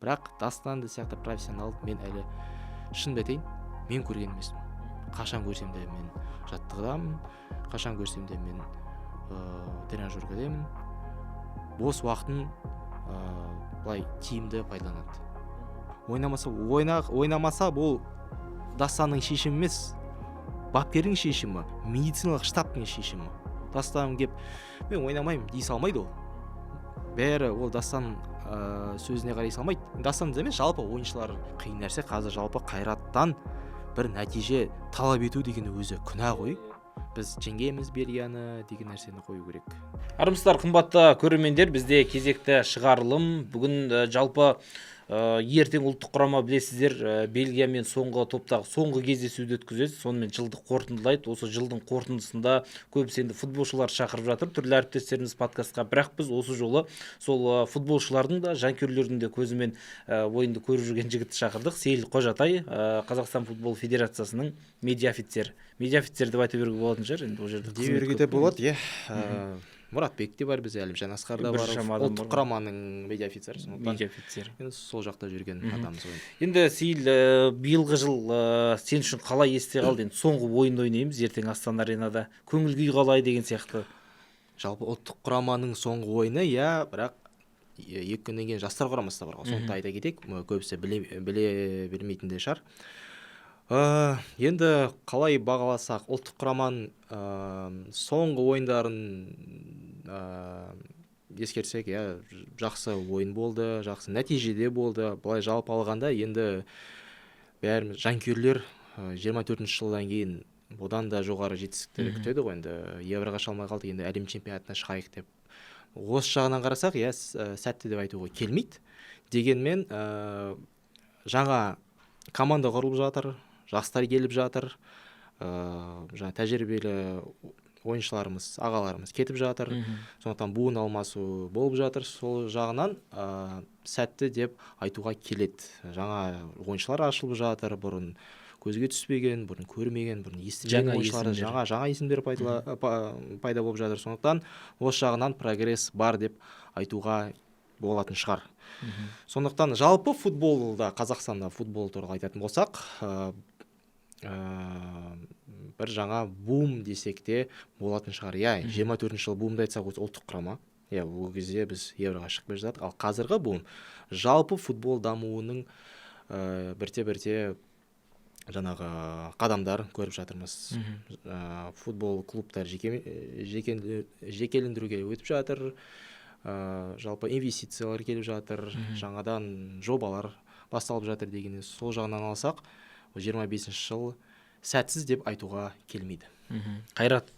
бірақ Дастанды сияқты профессионал мен әлі шын айтайын, мен көрген емеспін. Қашан көрсем де мен жаттығудамын, қашан көрсем де мен тренажеркадемін. Бос уақытын былай тиімді пайдаланады. Ойнамаса бұл Дастанның шешімі емес, бапкердің шешімі, медициналық штабтың шешімі. Дастан кеп, мен ойнамаймын дей салмайды ол. Бәрі ол Дастанның сөзіне қарай салмайды. Дастан емес, жалпы ойыншылар қиын нәрсе. Қазір жалпы Қайраттан бір нәтиже талап ету деген өзі күнә ғой. Біз жеңгеміз Бельгияны деген нәрсені қою керек. Армысыздар, қымбатты көрермендер, бізде кезекті шығарылым. Бүгін жалпы ертең ұлттық құрама білесіздер, Бельгиямен соңғы топтағы соңғы кездесуді өткізеді, сонымен жылды қорытындылайды. Осы жылдың қорытындысында көбісі енді футболшылар шақырып жатыр, түрлі әріптестеріміз подкастқа. Бірақ біз осы жолы сол футболшылардың да, жанкүйерлердің де көзімен ойынды көріп жүрген жігітті шақырдық. Сейіл Қожатай, Қазақстан футбол федерациясының медиа офицер деп айта беруге болатын шығар. Енді ол жерде деуге де болады, Мұратбек те бар, бізде Әлімжан Асқар да бар, ұлттық құраманың медиа офицер. Енді сол жақта жүрген адамымыз ғой. Енді Сейіл, биылғы жыл сен үшін қалай есте қалды? Енді соңғы ойынды ойнаймыз ертең Астана аренада. Көңіл күй қалай деген сияқты. Жалпы ұлттық құраманың соңғы ойыны, бірақ 2 күннен кейін жастар құрамасы да бар. Сондықтан айта кетейік, көбісі біле бермейтін де шығар. Енді қалай бағаласақ, ұлттық құраманың соңғы ойындарын ескерсек, жақсы ойын болды, жақсы нәтижеде болды. Бұлай жалпы алғанда, енді бәріміз жанкүйерлер 24 жылдан кейін одан да жоғары жетістіктер күтеді ғой. Енді Евроға шалмай қалды, енді әлем чемпионатына шығайық деп. Осы жағынан қарасақ, сәтті деп айтуға келмейді. Дегенмен жаңа команда құрылып жатыр, жастар келіп жатыр, тәжірибелі ойыншыларымыз, ағаларымыз кетіп жатыр. Сондықтан буын алмасу болып жатыр. Сол жағынан сәтті деп айтуға келеді. Жаңа ойыншылар ашылып жатыр, бұрын көзге түспеген, бұрын көрмеген, бұрын естімеген ойыншылар, жаңа есімдер пайда болып жатыр. Сондықтан осы жағынан прогресс бар деп айтуға болатын шығар. Сондықтан жалпы футболда, Қазақстанда футбол туралы айтатын болсақ, бір жаңа бум десек те болатын шығар. 24 жыл бумды айтсақ, ұлттық құрама. Ол кезде біз Евроға шығып жатық. Ал қазіргі бум жалпы футбол дамуының бірте-бірте жаңағы қадамдар көріп жатырмыз. Футбол клубтар жекелендіруге өтіп жатыр. Жалпы инвестициялар келіп жатыр, жаңадан жобалар басталып жатыр деген. Сол жағынан алсақ, 25 жыл сәтсіз деп айтуға келмейді. Қайрат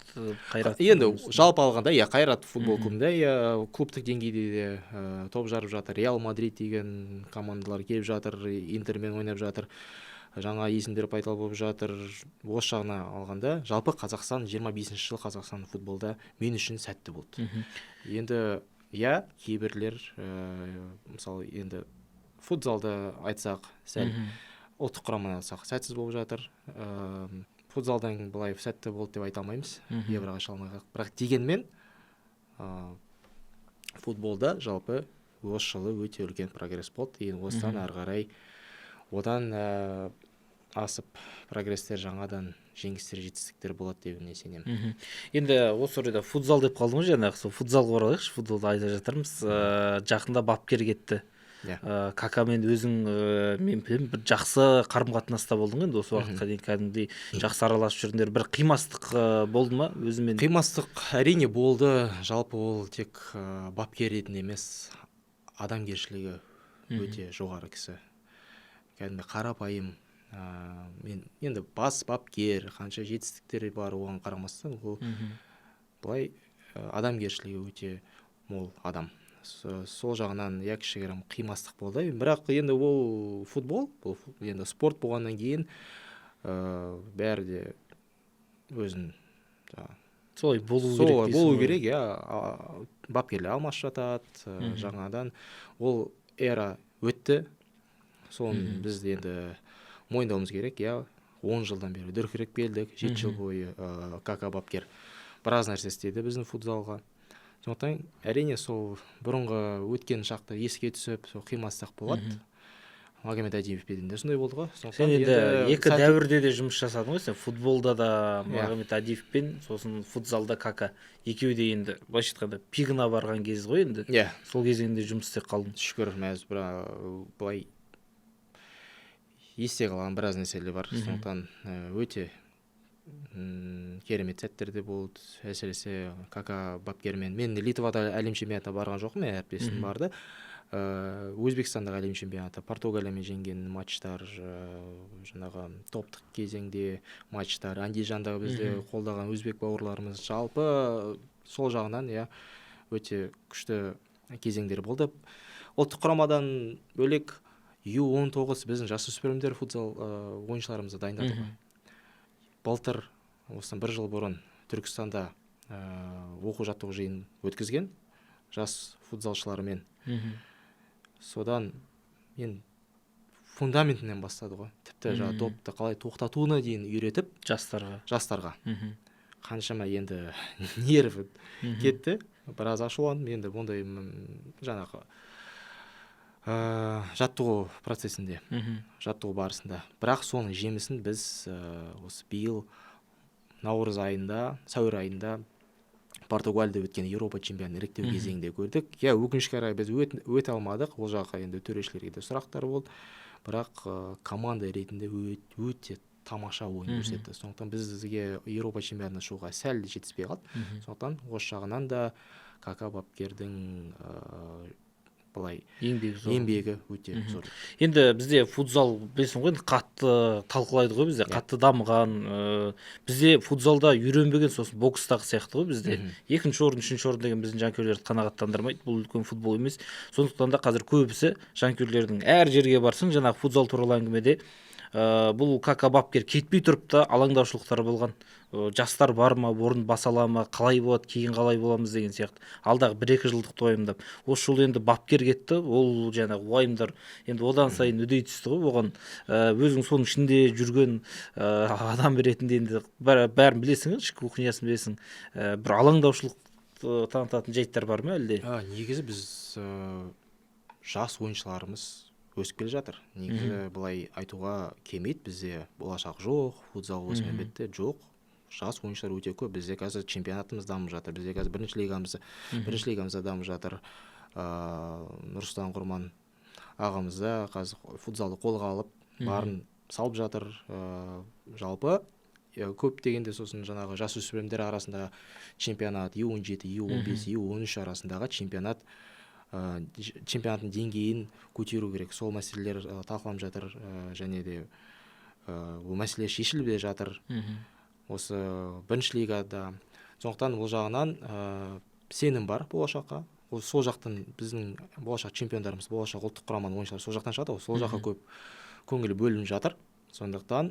енді жалпы алғанда, Қайрат футбол клубында, клубтық деңгейде де топ жарып жатыр. Реал Мадрид деген командалар келіп жатыр, Интермен ойнап жатыр. Жаңа есімдер пайда болып жатыр. Осы жағына алғанда, жалпы Қазақстан 25 жыл Қазақстан футболда мен үшін сәтті болды. Енді кейбірлер, мысалы, енді футзалды айтсақ, сәл ұлттық құраманы алсақ сәтсіз болып жатыр. Футзалдан былай сәтті болды деп айта алмаймыз, Евроға шалмай. Бірақ дегенмен футболда жалпы осы жылы өте үлкен прогресс болды. Енді осыдан ары қарай одан асып прогресстер, жаңадан жеңістер, жетістіктер болады деп сенемін. Енді осы орайда футзал деп қалдым ғой, жаңағы сол футзалға оралайықшы, футболды айта жатырмыз. Жақында бапкер кетті. Какамен өзің мен білемін, бір жақсы қарым-қатынаста болдың енді осы уақытқа дейін, кәдімгідей жақсы араласып жүрдіңдер. Бір қимастық болды ма өзімен? Қимастық әрине болды. Жалпы ол тек бапкер ретінде емес, адамгершілігі өте жоғары кісі. Кәдімгі қарапайым. Мен енді бас бапкер, қанша жетістіктері бар, оған қарамастан, ол былай адамгершілігі өте мол адам. Сол жағынан кішігірім қимастық болды. Бірақ енді ол футбол, енді спорт болғаннан кейін бәрі де өзін солай болу керек. Бапкерлер алмасып жатады. Жаңадан ол эра өтті. Соны біз енді мойындауымыз керек. 10 жылдан бері дүркіреп келдік. 7 жыл бойы Кака бапкер біраз нәрсе істеді біздің футзалға. Сондықтан әрине сол бұрынғы өткен шақты еске түсіп, сол қимастық болады. Магомед Адиевпен де сондай болды ғой. Сен енді екі дәуірде де жұмыс жасадың ғой, сен футболда да Магомед Адиевпен, сосын футзалда Кака. Екеуі де енді былайша айтқанда пигына барған кез ғой енді. Сол кезеңде жұмыс істеп қалдың. Шүкір, мәз былай есте қалған біраз нәрселер бар. Сондықтан өте керемет сәттер де болды. Әсіресе Кака бапкермен. Мен Литвада әлем чемпионатына барған жоқпын, әріптесім барды. Өзбекстандағы әлем чемпионаты, Португалиямен жеңген матчтар, жаңағы топтық кезеңде матчтар, Андижандағы бізде қолдаған өзбек бауырларымыз, жалпы сол жағынан өте күшті кезеңдер болды. Ұлттық құрамадан бөлек U19 біздің жасөспірімдер футзал ойыншыларымызды дайындадық. Былтыр осыдан 1 жыл бұрын Түркістанда оқу жаттығу жиын өткізген жас футзалшылармен. Содан мен фундаментінен бастады ғой. Тіпті допты қалай тоқтатуына дейін үйретіп жастарға. Қаншама енді нерві кетті. Біраз ашуландым. Енді бұндай жаңағы жаттығу процесінде, жаттығу барысында. Бірақ соның жемісін біз осы биыл наурыз айында, сәуір айында Португалияда өткен Еуропа чемпионатының іріктеу кезеңінде көрдік. Өкінішке қарай біз өте алмадық. Ол жаққа енді төрешілерге де сұрақтар болды. Бірақ команда ретінде өте тамаша ойын көрсетті. Сондықтан бізге Еуропа чемпионатына шығуға сәл жетіспей қалды. Сондықтан осы жағынан да Кака бапкердің еңбегі өте зор. Енді бізде футзал білесің ғой, қатты талқылайды ғой, бізде қатты дамыған. Бізде футзалда үйренбеген, сосын бокстағы сияқты ғой бізде. Екінші орын, үшінші орын деген біздің жанкүйерлерді қанағаттандырмайды. Бұл үлкен футбол емес. Сондықтан да қазір көбісі жанкүйерлердің әр жерге барсың, жаңағы футзал туралы әңгімеде бұл Кака бапкер кетпей тұрып та алаңдаушылықтар болған. Жастар бар ма, орын басала ма, қалай болады, кейін қалай боламыз деген сияқты. Алдағы 1-2 жылдық уайымдап. Осы жол енді бапкер кетті, ол жаңағы уайымдар енді одан сайын үдей түсті ғой. Оған өзің соның ішінде жүрген адам ретінде енді бәрін білесің, ішкі кухнясын білесің. Бір алаңдаушылық танытатын жайттар бар ма әлде? Негізі біз жас ойыншыларымыз өсіп келе жатыр. Негізі былай айтуға келмейді, бізде болашақ жоқ, футзал осымен бітті, жоқ. Жас ойыншылар өте көп. Бізде қазір чемпионатымыз дамып жатыр. Бізде қазір бірінші лигамызда дамып жатыр. Нұрсұлтан Құрман ағамыз да қазір футзалды қолға алып, барын салып жатыр. Жалпы көп дегенде сосын жаңағы жасөспірімдер арасында чемпионат, U17, U15, U13 арасындағы чемпионаттың деңгейін көтеру керек. Сол мәселелер талқыланып жатыр, және де бұл мәселе шешіліп де жатыр. Осы бірінші лигада. Сондықтан бұл жағынан сенім бар болашаққа. Сол жақтан біздің болашақ чемпиондарымыз, болашақ ұлттық құраманың ойыншылары сол жақтан шығады. Сол жаққа көп көңіл бөлініп жатыр. Сондықтан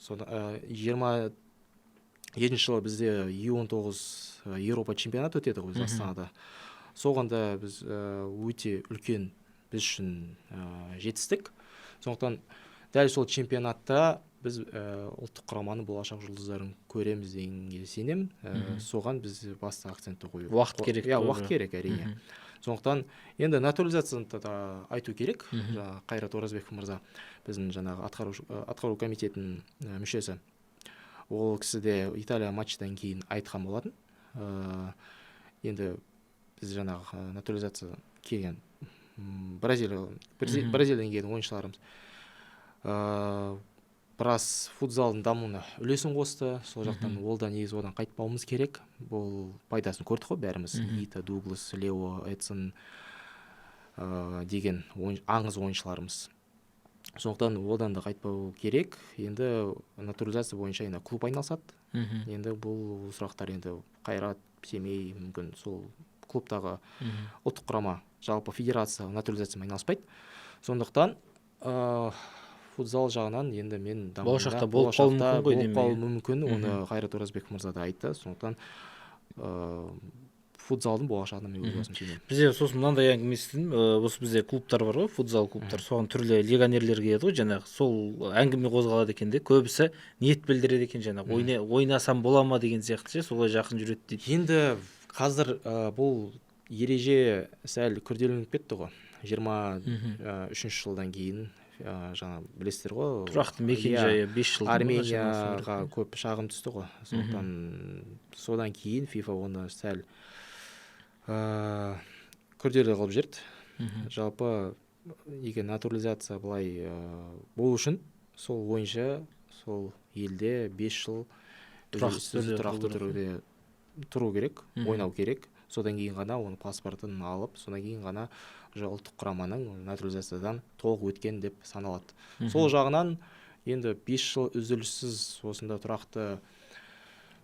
22 жылы бізде U19 Еуропа чемпионаты өтеді ғой Астанада. Соғанда біз өте үлкен біз үшін жетістік. Сондықтан дәл сол чемпионатта біз ұлттық құраманың болашақ жұлдыздарын көреміз дегенге сенем. Соған біз басты акцентті қою. Уақыт керек. Уақыт керек, әрине. Сондықтан енді натурализацияны да айту керек. Қайрат Оразбеков мырза, біздің жаңағы атқару комитетінің мүшесі. Ол кісі де Италия матчтан кейін айтқан болатын. Енді біз жаңағы натурализация келген Бразилиядан келген ойыншыларымыз біраз футзалдың дамуына үлесін қосты. Сол жақтан негізі одан қайтпауымыз керек. Бұл пайдасын көрдік қой бәріміз. Ита, Дуглас, Лео, Эдсон деген аңыз ойыншыларымыз. Сондықтан одан да қайтпау керек. Енді натурализация бойынша енді клуб айналысады. Енді бұл сұрақтар енді Қайрат, Семей, мүмкін сол клубтағы ұлттық құрама, жалпы федерация натурализациямен айналыспайды. Сондықтан футзал жағынан енді мен болашақта болып қалуы мүмкін. Оны Қайрат Оразбеков мырза да айтты. Сондықтан футзалдың болашағына мен өз басым сенемін. Бізде сосын мынандай әңгіме естідім. Осы бізде клубтар бар ғой, футзал клубтар. Соған түрлі легионерлер келеді ғой, жаңағы сол әңгіме қозғалады екен де. Көбісі ниет білдіреді екен, жаңағы ойнасам бола ма деген сияқты, солай жақын жүреді дейді. Енді қазір бұл ереже сәл күрделеніп кетті ғой. 23 жылдан кейін жаңа білесіздер ғой, тұрақты мекен жайы 5 жыл Арменияға көп шағым түсті ғой. Сондықтан содан кейін FIFA оны сәл күрделі қылып жіберді. Жалпы егер натурализация былай болу үшін сол бойынша сол елде 5 жыл тұрақты түрде тұру керек, ойнау керек. Содан кейін ғана оны паспортын алып, содан кейін ғана ұлттық құраманың натурализациядан толық өткен деп саналады. Сол жағынан енді 5 жыл үзіліссіз осында тұрақты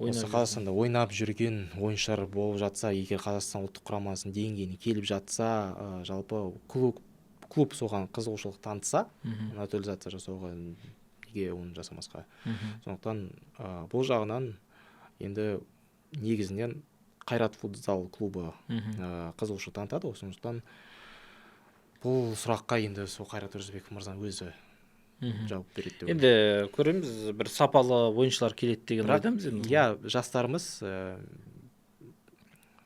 осы Қазақстанда ойнап жүрген ойыншылар болып жатса, егер Қазақстан ұлттық құрамасының деңгейіне келіп жатса, жалпы клуб соған қызығушылық танытса, натурализация жасауға, неге оны жасамасқа. Сондықтан бұл жағынан енді негізінен Қайрат футзал клубы қызығушылық танытады. Сондықтан бұл сұраққа енді сол Қайрат Өрісбеков мырзаның өзі жауап береді деп. Енді көреміз, бір сапалы ойыншылар келеді деген ойдамыз. Иә, жастарымыз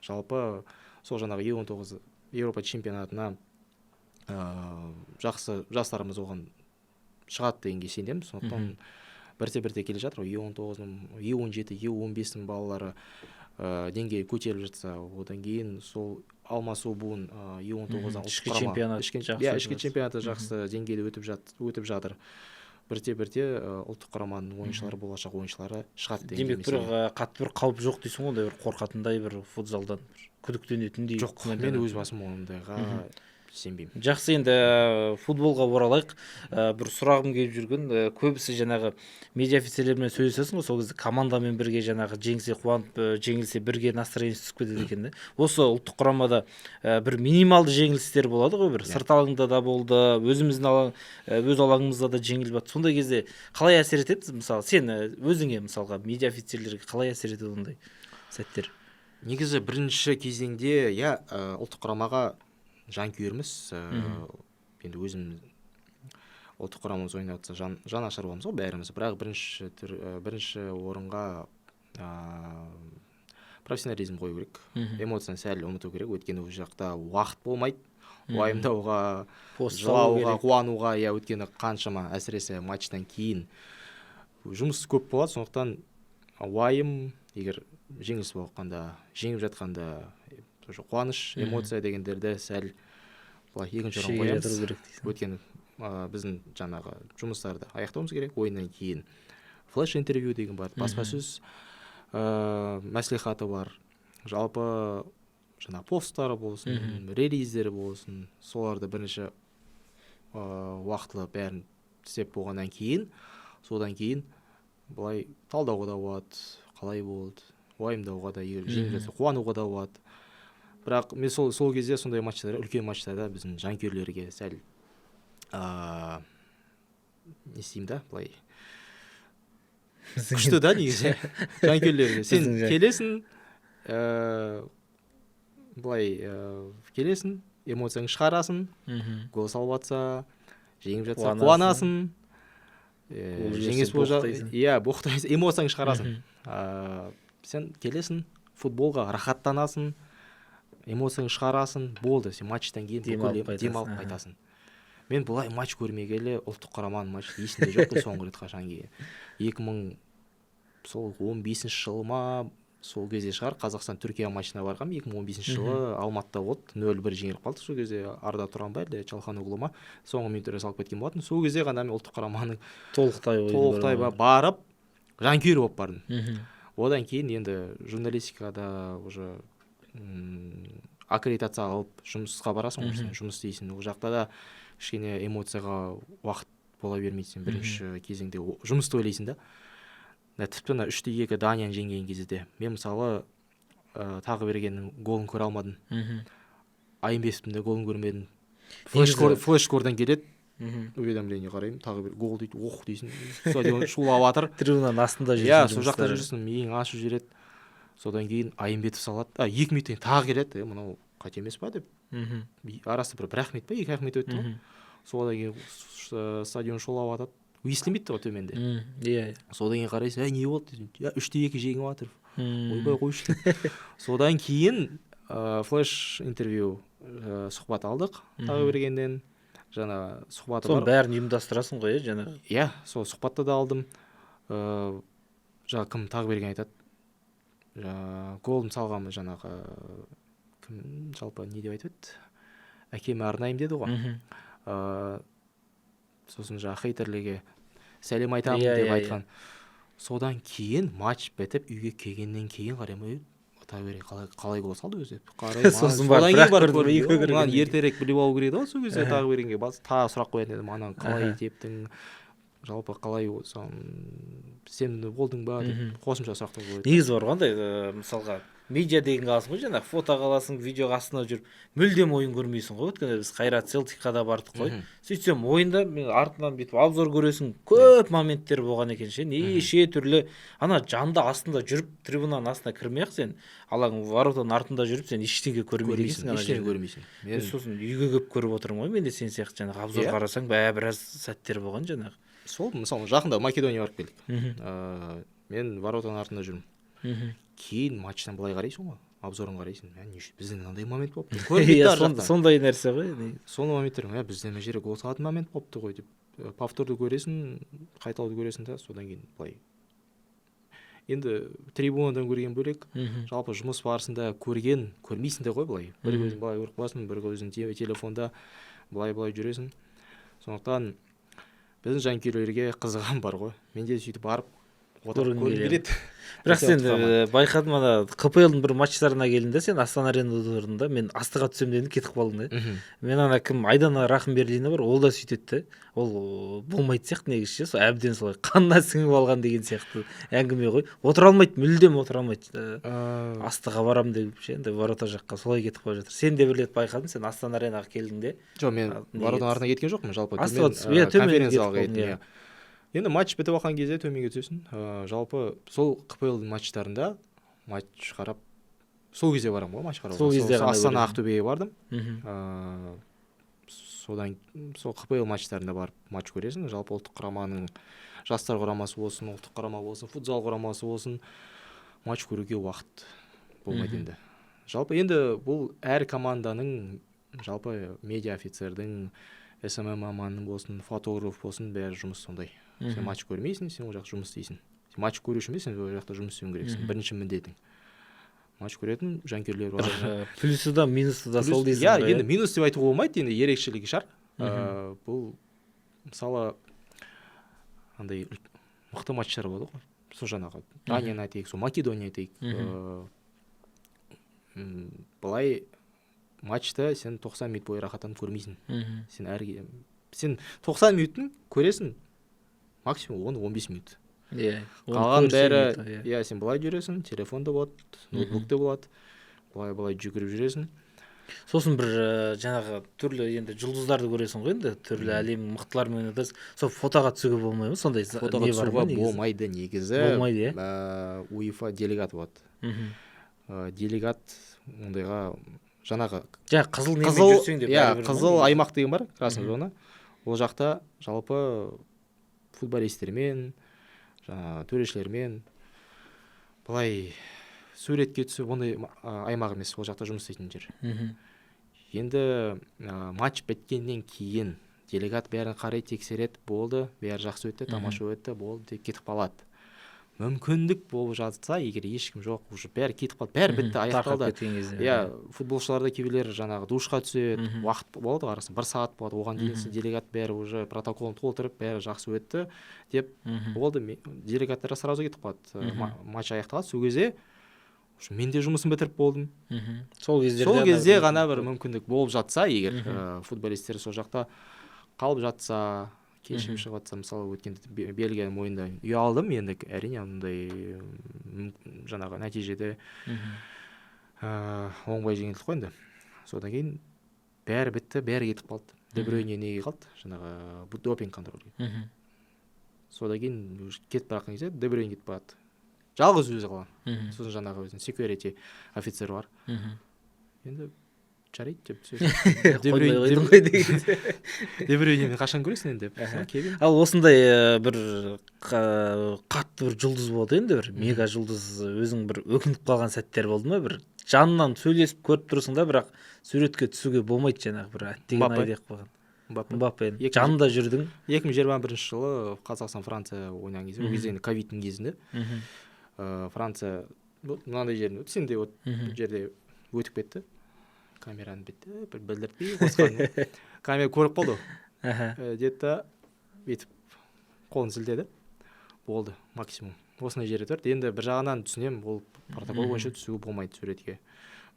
жалпы сол жаңағы U19 Еуропа чемпионатына жақсы жастарымыз оған шығады дегенге сенемін. Сондықтан бірте-бірте келе жатыр. U19-ның, U17, U15-ның балалары деңгейі көтеріліп жатса, одан кейін сол алмасу буын U19-дан ішкі чемпионаты жақсы деңгейде өтіп жатыр. Бірте-бірте ұлттық құраманың ойыншылары, болашақ ойыншылары шығады деген. Демек, бір қатты бір қауіп жоқ дейсің ғой, бір қорқатындай, бір футзалдан күдіктенетіндей. Жоқ, мен өз басым ондайға сенбеймін. Жақсы, енді футболға оралайық. Бір сұрағым келіп жүрген, көбісі жаңағы медиа офицерлермен сөйлесесің ғой, сол кезде командамен бірге жаңағы жеңсе қуанып, жеңілсе бірге настроениесі түсіп кетеді екен. Осы ұлттық құрамада бір минималды жеңілістер болады ғой, бір сырт алаңда да болды, өз алаңымызда да жеңіліп жатты. Сондай кезде қалай әсер етеді? Мысалы, сен өзіңе мысалға медиа офицерлерге қалай әсер етеді ондай сәттер? Негізі бірінші кезеңде ұлттық құрамаға жанкүйеріміз, енді өзіміз ұлттық құрамамыз ойнап жатса жанашыр боламыз ғой бәріміз, бірақ бірінші орынға профессионализм қою керек, эмоцияны сәл ұмыту керек, өйткені ол жақта уақыт болмайды уайымдауға, жылауға, қуануға. Өйткені қаншама әсіресе матчтан кейін жұмыс көп болады. Сондықтан уайым, егер жеңіліс болғанда, жеңіп жатқанда қуаныш, эмоция дегендерді сәл екінші орын қоямыз. Өйткені біздің жаңағы жұмыстарды аяқтауымыз керек. Ойыннан кейін флеш интервью деген бар, баспасөз мәслихаты бар. Жалпы жаңа посттары болсын, релиздері болсын, соларды бірінші уақытылы бәрін істеп болғаннан кейін, содан кейін былай талдауға да болады, қалай болды, уайымдауға да, жеңілсе қуануға да болады. Бірақ мен сол кезде сондай матчтарда, үлкен матчтарда біздің жанкүйерлерге сәл не істеймін да, былай күшті да негізі жанкүйерлерге. Сен келесің, былай келесің, эмоцияң шығарасың, гол салып жатса, жеңіп жатса қуанасың, жеңіс боқтайсың, эмоцияң шығарасың. Сен келесің, футболға рахаттанасың, эмоцияң шығарасың, болды, сен матчтан кейін демалып қайтасың. Мен бұлай матч көрмегелі ұлттық құраманың матчы есімде жоқ соңғы рет қашан кейін. 2015 жылы ма, сол кезде шығар, Қазақстан Түркия матчына барғам, 2015 жылы Алматыда болды, 0-1 жеңіліп қалды. Сол кезде Арда Тұранбай, Чалханұлы ма, соңғы минутта салып кеткен болатын. Сол кезде ғана мен ұлттық құраманың толықтай барып, жанкүйер болып бардым. Одан кейін енді журналистикада уже аккредитация алып жұмысқа барасың, жұмыс істейсің. Ол жақта да кішкене эмоцияға уақыт бола бермейсің. Бірінші кезеңде жұмысты ойлайсың да. Тіпті 3-2 Данияны жеңген кезде мен мысалы тағы берген голын көре алмадым. Айымбетовтің де голын көрмедім. Флеш-кордан келеді, уведомление қараймын, тағы бір гол дейді, оқ дейсің, стадион шулап жатыр. Трибунаның астында жүрсің. Сол жақта жүрсің, миың ашып жүреді. Содан кейін Айымбетов салады, 2 минуттан тағы келеді, мынау қате емес па деп. Арасы бір ақ минут па, 2 минут өтті ғой. Содан кейін стадион шулап жатады. Естілмейді ғой төменде. Содан кейін қарайсың, не болды? 3-2 жеңіп жатыр. Ойбай қойшы. Содан кейін флеш интервью сұхбат алдық Тағыбергенден. Жаңа сұхбаты Соның бар. бәрін ұйымдастырасың ғой, жаңағы. Иә, сол сұхбатты да алдым. Жаңа кім Тағыберген айтады. Голын салғанмын жаңағы кім жалпы не деп айтып еді? Әкеме арнайым деді ғой. Сосын жаңа хейтерлерге сәлем айтамын деп айтқан. Содан кейін матч бітіп үйге келгеннен кейін қараймын, Тағыберген қалай гол салды өзі. Сосын барып ертерек біліп алу керек еді сол кезде Тағыбергенге тағы сұрақ қоятын едім, ананы қалай тептің, жалпы қалай сен болдың ба деп қосымша сұрақтар қояды. Негізі бар қандай, мысалға медиа деген қаласың ғой, жаңағы фото қаласың, видео астына жүріп мүлдем ойын көрмейсің ғой. Өткенде біз Қайрат Селтикқа да бардық қой. Сөйтсем ойында мен артынан бүйтіп обзор көресің, көп моменттер болған екен ше, неше түрлі. Ана жанды астында жүріп трибунаның астына кірмей-ақ сен, алаң воротаның артында жүріп сен ештеңе көрмейді екенсің. Ештеңе көрмейсің. Мен сосын үйге келіп көріп отырмын ғой, мен де сен сияқты жаңағы обзор қарасаң, біраз сәттер болған жаңағы. Сол, мысалы, жақында Македония барып келдік. Мен воротаның артында жүрмін. Кейін матчтан былай қарайсың ғой, обзорын қарайсың. Бізде мынандай момент болыпты. Сондай нәрсе ғой. Сол моменттер, бізде мына жерге гол салатын момент болыпты ғой деп. Повторды көресің, қайталауды көресің да, содан кейін былай. Енді трибунадан көрген бөлек, жалпы жұмыс барысында көрмейсің де ғой былай. Бір көзің былай көріп қаласың, бір көзің телефонда былай жүресің. Сондықтан біздің жанкүйерлерге қызығам бар ғой. Менде сөйтіп барып отырып көргім келеді. Бірақ сен байқадым, ана КПЛ-дің бір матчтарына келдің де, сен Астана Аренада, мен астыға түсем дедім, кетіп қалдың да. Мен ана кім Айдана Рахымберлина бар, ол да сөйтеді де. Ол болмайды сияқты негізі, сол әбден солай қанына сіңіп алған деген сияқты әңгіме ғой. Отыра алмайды, мүлдем отыра алмайды. Астыға барам деп ше, енді ворота жаққа солай кетіп қалып жатыр. Сен де бір рет байқадың, сен Астана Аренаға келдің де. Жоқ, мен воротаның артына кеткен жоқпын, жалпы конференцияға кеттім. Енді матч бітіп алған кезде төменге түсесің. Жалпы сол КПЛ-дің матчтарында матч қарап, сол кезде барам ғой матч қарап. Сол кезде Астана Ақтөбеге бардым. Содан сол КПЛ матчтарында барып матч көресің. Жалпы ұлттық құраманың жастар құрамасы болсын, ұлттық құрама болсын, футзал құрамасы болсын, матч көруге уақыт болмайды енді. Жалпы енді бұл әр команданың, жалпы медиа офицердің, СММ маманның болсын, фотограф болсын, бәрі жұмыс сондай. Сен матч көрмейсің, сен ол жақта жұмыс істейсің. Сен матч көру үшін сен ол жақта жұмыс істеуің керексің. Бірінші міндетің. Матч көретін жанкүйерлер бар. Плюсы да, минусы да сол дейсің. Иә, енді минус деп айтуға болмайды, енді ерекшелігі шығар. Бұл мысалы андай мықты матчтар болады ғой. Сол жаңағы Данияны айтайық, сол Македония айтайық. Былай матчта сен 90 минут бойы рахаттанып көрмейсің. Сен 90 минуттың көресің максимум 10-15 минут. Қалған бәрі, сен былай жүресің, телефонда болады, ноутбукта болады, былай жүгіріп жүресің. Сосын бір жаңағы түрлі енді жұлдыздарды көресің ғой, енді түрлі әлем мықтылармен өтесің. Сол фотоға түсуге болмайды ма? Сондай фотоға түсуге болмайды негізі. Болмайды, УЕФА делегат болады. Делегат ондайға жаңағы қызыл немен жүрсең де бәрібір. Қызыл аймақ деген бар, красный зона. Ол жақта жалпы футболистермен, төрешілермен былай суретке түсіп, ондай аймақ емес, ол жақта жұмыс істейтін жер. Енді матч біткеннен кейін делегат бәрін қарай тексереді, болды, бәрі жақсы өтті, тамаша өтті, болды, кетіп қалады. Мүмкіндік болып жатса, егер ешкім жоқ, уже бәрі кетіп қалды, бәрі бітті, аяқталды. Футболшыларда кейбіреулер жаңағы душқа түседі, уақыт болады, қарасың, 1 сағат болады, оған дейін делегат бәрі уже протоколын толтырып, бәрі жақсы өтті деп болды. Делегаттар сразу кетіп қалады, матч аяқталады. Сол кезде мен де жұмысын бітіріп болдым. Сол кезде ғана бір мүмкіндік болып жатса, егер футболистер сол жақта қалып жатса, кешім шығып жатса, мысалы өткенде Бельгияның ойында ұялдым, енді әрине ондай жаңағы нәтижеде оңбай жеңілдік қой енді. Содан кейін бәрі бітті, бәрі кетіп қалды. Де Брюйне неге қалды? Жаңағы допинг контрольге. Содан кейін кетіп бара жатқан кезде Де Брюйне кетіп барады. Жалғыз өзі қалған. Сосын жаңағы өзінің секьюрити офицері бар. Енді жарайды деп Де Брюйнені қашан көресің енді деп. Ал осындай бір қатты бір жұлдыз болды енді, бір мега жұлдыз өзің бір өкініп қалған сәттер болды ма? Бір жанынан сөйлесіп көріп тұрсың да, бірақ суретке түсуге болмайды, жаңағы бір әттеген Мбаппе. ай деп қойған. Мбаппе. Мбаппе Екі- жанында жүрдің. 2021 жылы Қазақстан Франция ойнаған кезде, ол кезде енді ковидтің кезінде Мгм. Франция мынандай жерін өтті, сенде вот Мгм. бір жерде өтіп кетті. Камераны бітті, бір білдіртпей қосқан. Камера көріп қалды. Аха. Деді да бүйтіп қолын сілтеді. Болды, максимум. Осындай жері тұрды. Енді бір жағынан түсінемін, ол протокол бойынша түсуге болмайды суретке.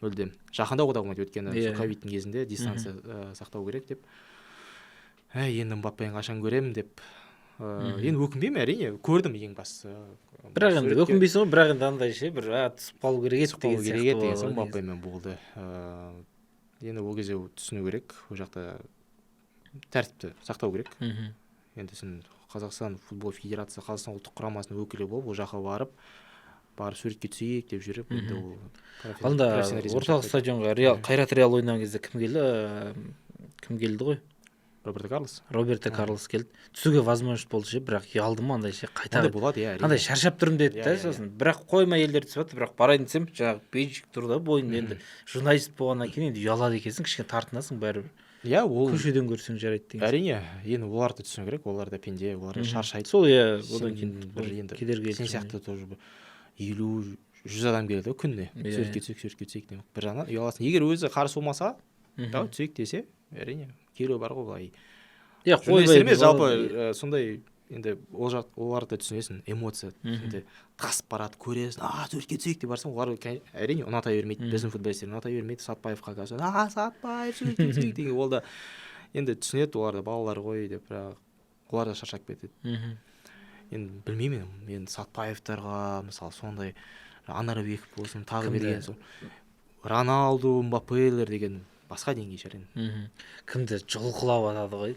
Мүлдем. Жақындауға да болмайды, өйткені Иә. ковидтің кезінде дистанция сақтау керек деп. Енді Мбаппені қашан көремін деп. Енді өкінбеймін, әрине, көрдім ең бастысы. Бірақ енді өкінбейсің ғой, бірақ енді андай ше, бір түсіп қалу керек еді қалу керек еді деген соң болады ғой Мбаппемен болды. Енді ол кезде түсіну керек, ол жақта тәртіпті сақтау керек. негізі. Енді сен Қазақстан футбол федерациясы Қазақстан ұлттық құрамасының өкілі болып, ол жаққа барып суретке түсейік деп жүріп, енді ол Алында профессионализм орталық шақырайды. стадионға Қайрат Реал ойнаған кезде кім келді ғой? Роберто Карлос. Роберто Карлос келді. Түсуге возможность болды ше, бірақ ұялдым андай ше, қайта Ондай болады, иә, андай әрине. шаршап тұрмын деді Иә, да, иә, сосын бірақ қойма елдер түсіп жатыр, бірақ барайын десем жаңағы бейджик тұр да бойында, енді журналист болғаннан кейін енді ұялады екенсің, кішкене тартынасың бәрібір. Иә, ол Көшеден көрсең жарайды деген. әрине, енді оларды түсіну керек, олар да пенде, олар да шаршайды. Сол одан Сен кейін бір енді кедергі сен сияқты тоже 50-100 адам келеді ғой күніне. Иә. Суретке түсейік демек. Bir жағынан ұяласың. Егер өзі қарсы болмаса, да түсейік десе, әрине, келу бар ғой былай. Иә, Журналистер емес, жалпы болады. сондай енді оларды түсінесің, эмоция енді тасып барады, көресің, суретке түсейік деп барсаң, олар әрине ұната бермейді, біздің футболистер ұната бермейді. Сатпаевқа қазір Сатпаев суретке түсейік деген, ол да енді түсінеді, олар да балалар ғой деп, бірақ олар да шаршап кетеді. Енді білмеймін, мен Сатпаевтарға мысалы сондай Анарбеков болсын, тағы берген сол Роналду, Мбаппелер деген басқа деңгей шығар енді. Кімді жұлқылап атады ғой.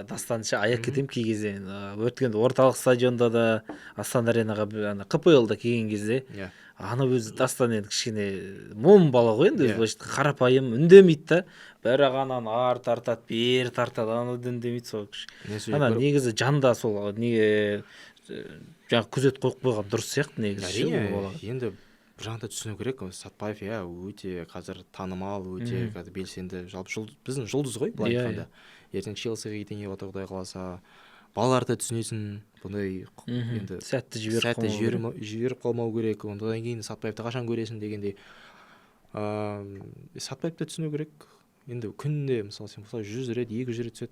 Дастан ше аяқ кетем кей кезде. Өткенде орталық стадионда да, Астана аренаға КПЛ-да келген кезде, ана өзі Дастан енді кішкене мом бала ғой енді, өзі қарапайым, үндемейді да, бірақ анан ар тартады, бер тартады, аны үндемейді сол кішкене. Ана негізі жанда сол неге жаңағы күзет қойып қойған дұрыс сияқты негізі. Әрине, енді бір жағында түсіну керек, Сатпаев өте қазір танымал, өте қазір белсенді, жалпы біздің жұлдыз ғой былай айтқанда. Ертең Челсиге кетейін деп отыр, Құдай қаласа. Балаларды түсінесің, бұндай енді сәтті жіберіп қалмау керек. Ондан кейін Сатпаевты қашан көресің дегендей. Сатпаевты түсіну керек. Енді күнде мысалы сен 100 рет, 200 рет түседі.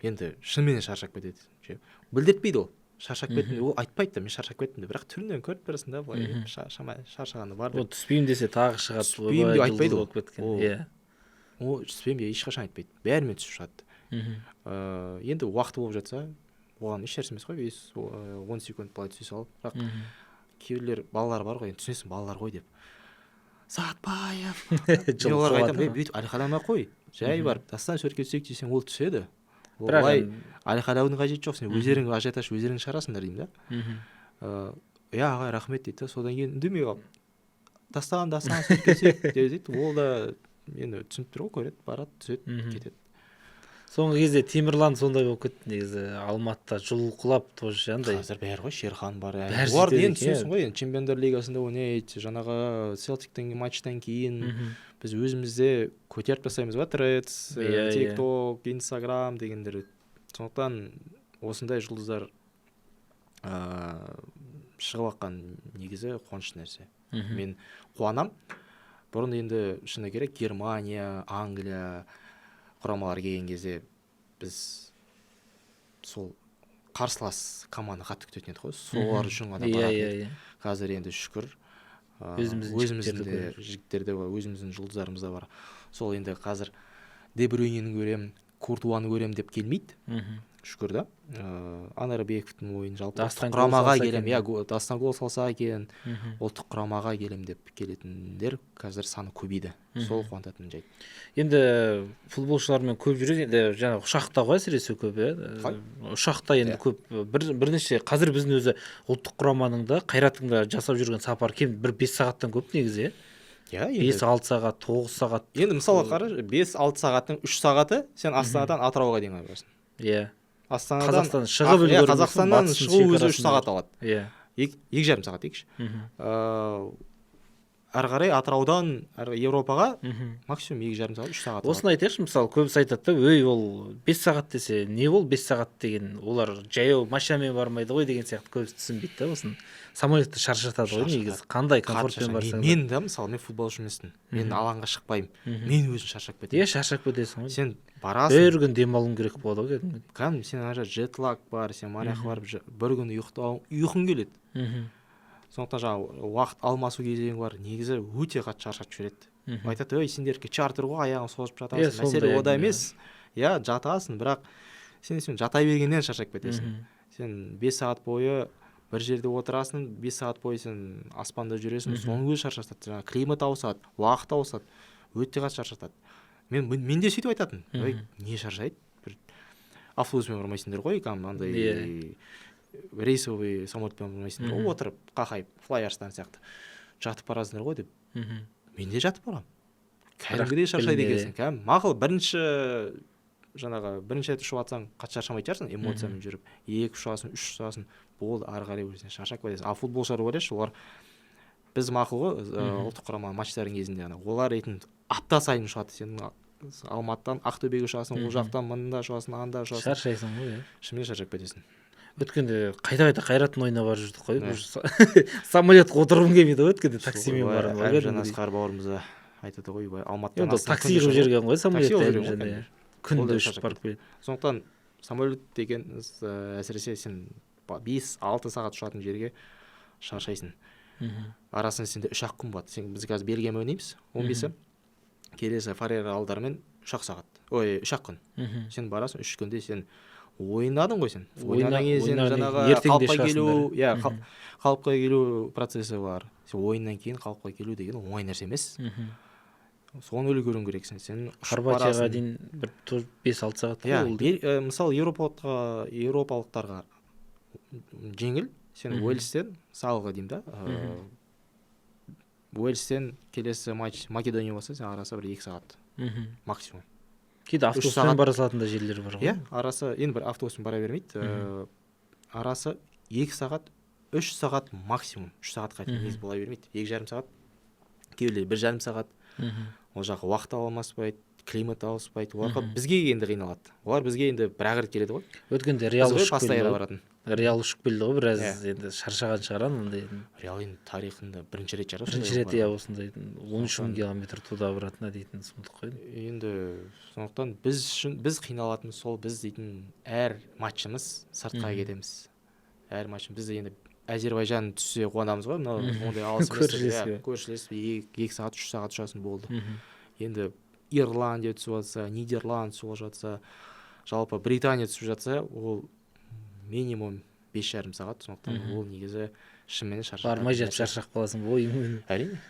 Енді шынымен шаршап кетеді. Білдіртпейді ол. Шаршап кеттім, ол айтпайды да, мен шаршап кеттім деп, бірақ түрінен көріп тұрасың да, былай шаршағаны бар деп. Түспеймін десе тағы шығады. Түспеймін деп айтпайды ол. Ол түспеймін деп ешқашан айтпайды. Бәрімен түсіп шығады. Енді уақыты болып жатса, оған еш нәрсе емес қой, 10 секунд былай түсе салып, бірақ кейбіреулер балалар бар ғой, енді түсінесің, балалар ғой деп. Сатпаев. Мен оларға айтамын, бүйтіп айқайламай қой. Жай бар, Дастан суретке түсейік десең, ол түседі. Олай айқайлаудың қажеті жоқ, сен өздерің ажиотаж өздерің шығарасыңдар деймін да. Ағай рахмет дейді, содан кейін үндемей қалып, Дастан суретке түсейік дейді, ол да енді түсініп тұр ғой, көреді, барады, түседі, кетеді. Соңғы кезде Темірлан сондай болып кетті негізі, Алматыда жұлқылап тоже андай. Қазір бәрі ғой, Шерхан бар. Олар енді түсінесің ғой, Чемпиондар лигасында ойнайды, жаңағы Селтиктің матчтан кейін біз өзімізде көтеріп тастаймыз ба, Threads, TikTok, Instagram дегендер. Сондықтан осындай жұлдыздар шығып аққан негізі қуанышты нәрсе. Мен қуанам. Бұрын енді шыны керек Германия, Англия құрамалар келген кезде біз сол қарсылас команда қатты күтетін едік қой. Солар үшін ғана баратын. Қазір енді шүкір өзіміздің жігіттерде бар, өзіміздің жұлдыздарымызда бар. Сол енді қазір Де Брюйнені көрем, Куртуаны көрем деп келмейді. Шүкір да. Анарбековтың ойын жалпы құрамаға келем, Дастан гол салса екен, ұлттық құрамаға келем деп келетіндер қазір саны көбейді. Сол қуантатын жайт. Енді футболшылармен көп жүреді, енді жаңағы ұшақта ғой әсіресе көп, ұшақта енді көп. Бірнеше қазір біздің өзі ұлттық құраманың да Қайраттың да жасап жүрген сапар кем 1-5 сағаттан көп негізі. 5-6 сағат, 9 сағат. Енді мысалы қара, 5-6 сағаттың 3 сағаты сен Астанадан Атырауға дейін барасың. Қазақстан шығып үлгеру, Қазақстаннан шығу өзі 3 сағат алады. 2,5 сағат дейікші. ары қарай Атыраудан Европаға максимум 2,5 сағат 3 сағат. Осыны айтайықшы, мысалы көбісі айтады да, өй ол 5 сағат десе, не бол 5 сағат деген, олар жаяу машинамен бармайды ғой деген сияқты көбісі түсінбейді да осын. Самолетті шаршатады ғой негізі. Қандай комфортпен барсаң. Мен да мысалы мен футболшы емеспін. Мен алаңға шықпаймын. Мен өзім шаршап кетемін. Шаршап кетесің ғой. Сен барасың. Бір күн демалуың керек болады ғой кәдімгі. Кәдімгі сен ана жақта джетлаг бар, сен моряққа барып бір күн ұйқың келеді. Сондықтан жаңағы уақыт алмасу кезеңі бар. Негізі өте қатты шаршатып жібереді. Айтады, ой, сендерге чартер ғой, аяғың созып жатасың. Мәселе ода емес. Иә, жатасың, бірақ сен жата бергеннен шаршап кетесің. Сен 5 сағат бойы бір жерде отырасың, 5 сағат бойы сен аспанда жүресің, соның өзі шаршатады. Жаңағы климат ауысады, уақыт ауысады, өте қатты шаршатады. Мен де сөйтіп айтатын. Ой, не шаршайды? Бір автобуспен бармайсыңдар ғой, андай рейсовый самолетпен бармайсыңдар ғой, отырып қақайып, флайерстан сияқты жатып барасыңдар ғой деп. Мен де жатып барамын. Кәдімгідей шаршайды екенсің. Кәдімгі мақұл, бірінші рет ұшып жатсаң қатты шаршамайтын шығарсың, эмоциямен жүріп, 2 ұшасың, 3 ұшасың, болды, ары қарай өзіне шаршап кетесің. Ал футболшылар ойлашы, олар біз мақұл ғой, ұлттық құрама матчтардың кезінде олар рейтинг апта сайын ұшады. Сен Алматыдан Ақтөбеге ұшасың, ол жақтан мында ұшасың, анда ұшасың. Шаршайсың ғой, шынымен шаршап кетесің. Өткенде қайта Қайраттың ойнына барып жүрдік қой. Самолетқа отырғым келмейді ғой, өткенде таксимен бардым. Әбжан Асқар бауырымыз айтады ғой, Алматыдан такси қылып жүрген ғой, самолетте күнде ұшып барып келеді. Сондықтан самолет деген әсіресе сен 5-6 сағат ұшатын жерге шаршайсың. Арасында сенде 3 күн болады. Біз қазір Бельгиямен ойнаймыз, 15-і. Келесі Фарер ауылдарымен 3 күн. Сен барасың, 3 күнде сен ойнадың ғой сен. Ойнаған кезде жаңағы қалыпқа келу процесі бар. Сен ойыннан кейін қалыпқа келу деген оңай нәрсе емес. Соны үлгеруің керексің. Сен Хорватияға дейін 5-6 сағат болды. Мысалы еуропалықтарға жеңіл. Сен Уэльстен, салғы деймін да, Уэльстен келесі матч Македония болса, сен арасы бір 2 сағат максимум. Кейде автобуспен бара салатын да жерлер бар ғой. Иә, арасы енді бір автобуспен бара бермейді. Арасы 2 сағат, 3 сағат максимум. 3 сағатқа дейін бола бермейді. 2,5 сағат, кейбіреулер 1,5 сағат. Ол жаққа уақыт алмаспайды, климат ауыспайды. Оларға бізге енді қиналады. Олар бізге енді бір рет келеді ғой. Өткенде Реал ұшып келді ғой, біраз енді шаршаған шығар андай. Реал енді тарихында бірінші рет шығар. Бірінші рет осындай 13 километр туда обратно дейтін сұмдық қой. Енді сондықтан біз қиналатын сол, біз дейтін әр матчымыз сыртқа кетеміз. Әр матчымыз біз енді Әзербайжан түссе қуанамыз ғой, ондай алыс көршілес 2 сағат 3 сағат ұшасын болды. Енді Ирландия түсіп жатса, Нидерланд түсіп жатса, жалпы Британия түсіп жатса, ол минимум 5,5 сағат. Сондықтан ол негізі шынымен шаршап. Бармай жатып шаршап қаласың бойың. Әрине.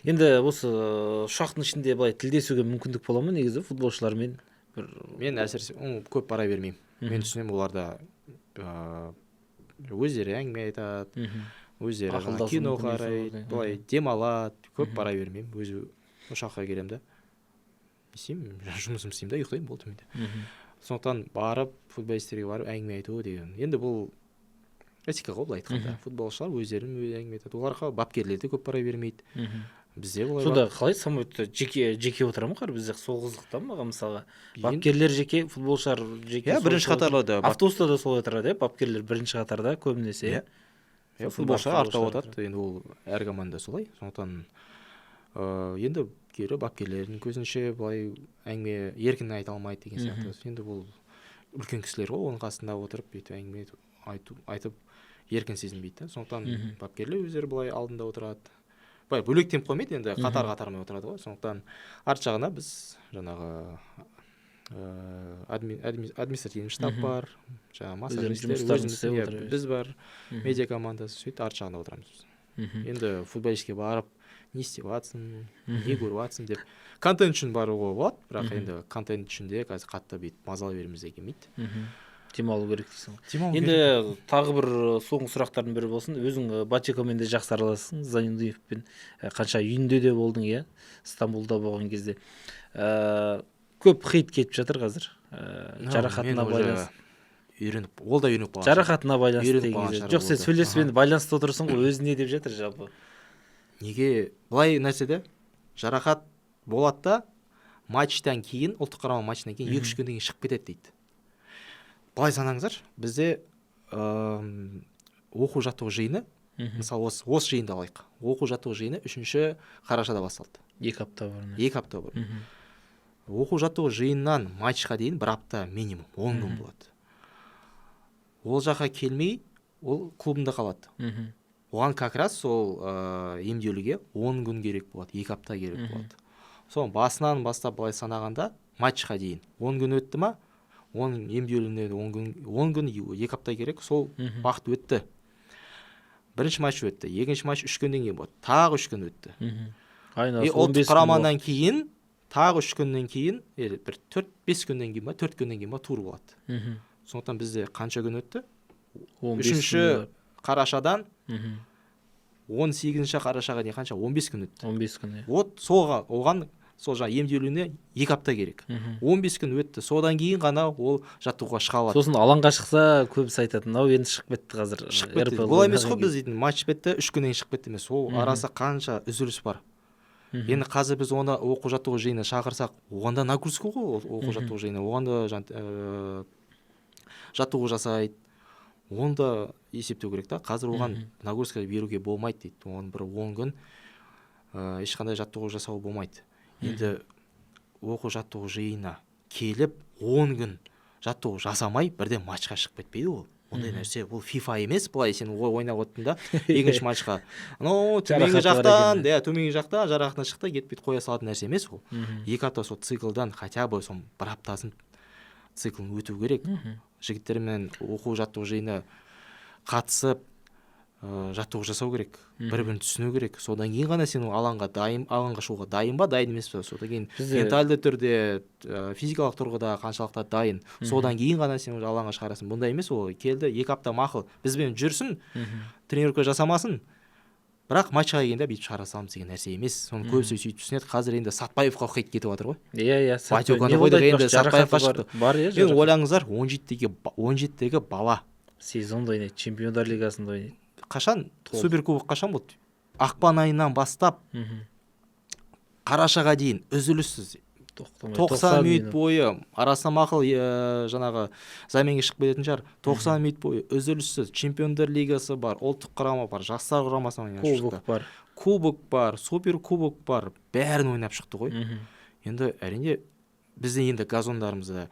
Енді осы ұшақтың ішінде былай тілдесуге мүмкіндік бола ма негізі футболшылармен? Мен әсіресе көп бара бермеймін. Мен түсінемін, оларда өздері әңгіме айтады, өздері кино қарайды, былай демалады, көп бара бермеймін. Өзі ұшаққа келемін да, жұмысым істеймін да, ұйықтаймын, болды менде. Сондықтан барып, футболистерге барып әңгіме айту деген. Енді бұл этика ғой, былай айтқанда. Футболшылар өздерінің әңгіме айтады. Оларға бапкерлер де көп бара бермейді. Бізде былай. Сонда қалай самолетте жеке отыра ма? Бізде сол қызықтан маған мысалға. Бапкерлер жеке, футболшылар жеке. Иә, бірінші қатарларда. Автобуста да солай отырады, бапкерлер бірінші қатарда көбінесе. Иә, футболшылар артта отырады. Енді ол әр команда солай. Сондықтан енді кері бапкерлердің көзінше былай әңгіме еркін айта алмайды деген сияқты. Енді бұл үлкен кісілер ғой, оның қасында отырып бүйтіп әңгіме айтып еркін сезінбейді. Сондықтан бапкерлер өздері былай алдында отырады. Былай бөлектеніп қоймайды, енді қатар-қатармен отырады ғой. Сондықтан арт жағына біз жаңағы административный штаб бар, жаңағы массажистер, біз бар, медиа командасы, сөйтіп арт жағына отырамыз. Енді футболистке барып не істеп жатсың, не көріп жатсың деп контент үшін баруға болады, бірақ енді контент үшінде қазір қатты бүйтіп мазала береміз де келмейді. Демалу керек дейсің. Енді тағы бір соңғы сұрақтардың бірі болсын. Өзің Батчикомен де жақсы араласың, Зайнудиевпен қанша үйінде де болдың, иә, Стамбулда болған кезде. Көп хейт кетіп жатыр қазір. Жарақатына байланысты. Ол да үйреніп қалған. Жарақатына байланысты. Жоқ, сен сөйлесіп енді байланысты отырсың ғой, өзі не деп жатыр жалпы? неге былай нәрседе жарақат болады да матчтан кейін, ұлттық құрама матчтан кейін 2-3 күннен кейін шығып кетеді дейді. Былай санаңыздар, бізде оқу жаттығу жиыны, мысалы осы жиынды алайық. Оқу жаттығу жиыны 3 қарашада басталды. 2 апта бұрын. 2 апта бұрын. Оқу жаттығу жиыннан матчқа дейін 1 апта минимум 10 күн болады. Ол жаққа келмей, ол клубында қалады. Оған как раз сол емделуге 10 күн керек болады, 2 апта керек болады. Соның басынан бастап былай санағанда матчқа дейін 10 күн өтті ма, оның емделуіне 10 күн 2 апта керек, сол уақыт өтті. Бірінші матч өтті, екінші матч 3 күннен кейін болды, тағы 3 күн өтті. Ұлттық құрамадан кейін тағы 3 күннен кейін, бір 4-5 күннен кейін ба, 4 күннен кейін ба тур болады. Сондықтан бізде қанша күн өтті? 3 қарашадан 18 қарашаға дейін қанша? 15 күн өтті. 15 күн. Вот оған сол жаңа емделуіне 2 апта керек. 15 күн өтті. Содан кейін ғана ол жаттығуға шыға алады. Сосын алаңға шықса, көбісі айтады, мынау енді шығып кетті қазір. Шығып кетті. Бұл емес қой, біз дейтін матч бітті, 3 күннен шығып кетті емес. Ол арасы қанша үзіліс бар. Енді қазір біз оны оқу жаттығу жиынына шақырсақ, оғанда нагрузка ғой, оқу жаттығу жиыны. Оғанда жаттығу жасайды. Онда есептеу керек та. Қазір оған нагрузка беруге болмайды дейді. Оған бір 10 күн ешқандай жаттығу жасау болмайды. Енді оқу жаттығу жиынына келіп 10 күн жаттығу жасамай бірден матчқа шығып кетпейді ол. Ондай нәрсе, ол FIFA емес, былай сен ойнап отырдың да, екінші матчқа. Төменгі жақтан жарақатына шықты, кетпейді, қоя салатын нәрсе емес ол. 2 апта сол циклдан хотя бы сон 1 аптасын циклын өту керек. Жігіттермен оқу жаттығу жиыны қатысып, жаттығу жасау керек, бір-бірін түсіну керек. Содан кейін ғана сен алаңға шығуға дайын ба, дайын емес пе? Содан кейін ментальды түрде, физикалық тұрғыда қаншалықты дайын. Содан кейін ғана сен алаңға шығарасың. Бұндай емес ол. Келді, 2 апта мақұл, бізбен жүрсін, тренировка жасамасын. Бірақ матчқа келгенде бүйтіп шығара саламыз деген нәрсе емес. Соны көбісі сөйтіп түсінеді. Қазір енді Сатпаевқа ұқсайды кетіп жатыр ғой. Иә, Сатпаевқа шықты. Енді ойлаңыздар, 17-дегі бала сезонда ойнайды, Чемпиондар лигасында ойнайды. Қашан? Суперкубок қашан болды? Ақпан айынан бастап қарашаға дейін үзіліссіз 90 минут бойы, арасына мақұл жаңағы заменге шығып кететін шығар, 90 минут бойы үзіліссіз Чемпиондар лигасы бар, ұлттық құрама бар, жастар құрамасынан шықты. Кубок бар, суперкубок бар, бәрін ойнап шықты ғой. Енді әрине бізде енді газондарымызды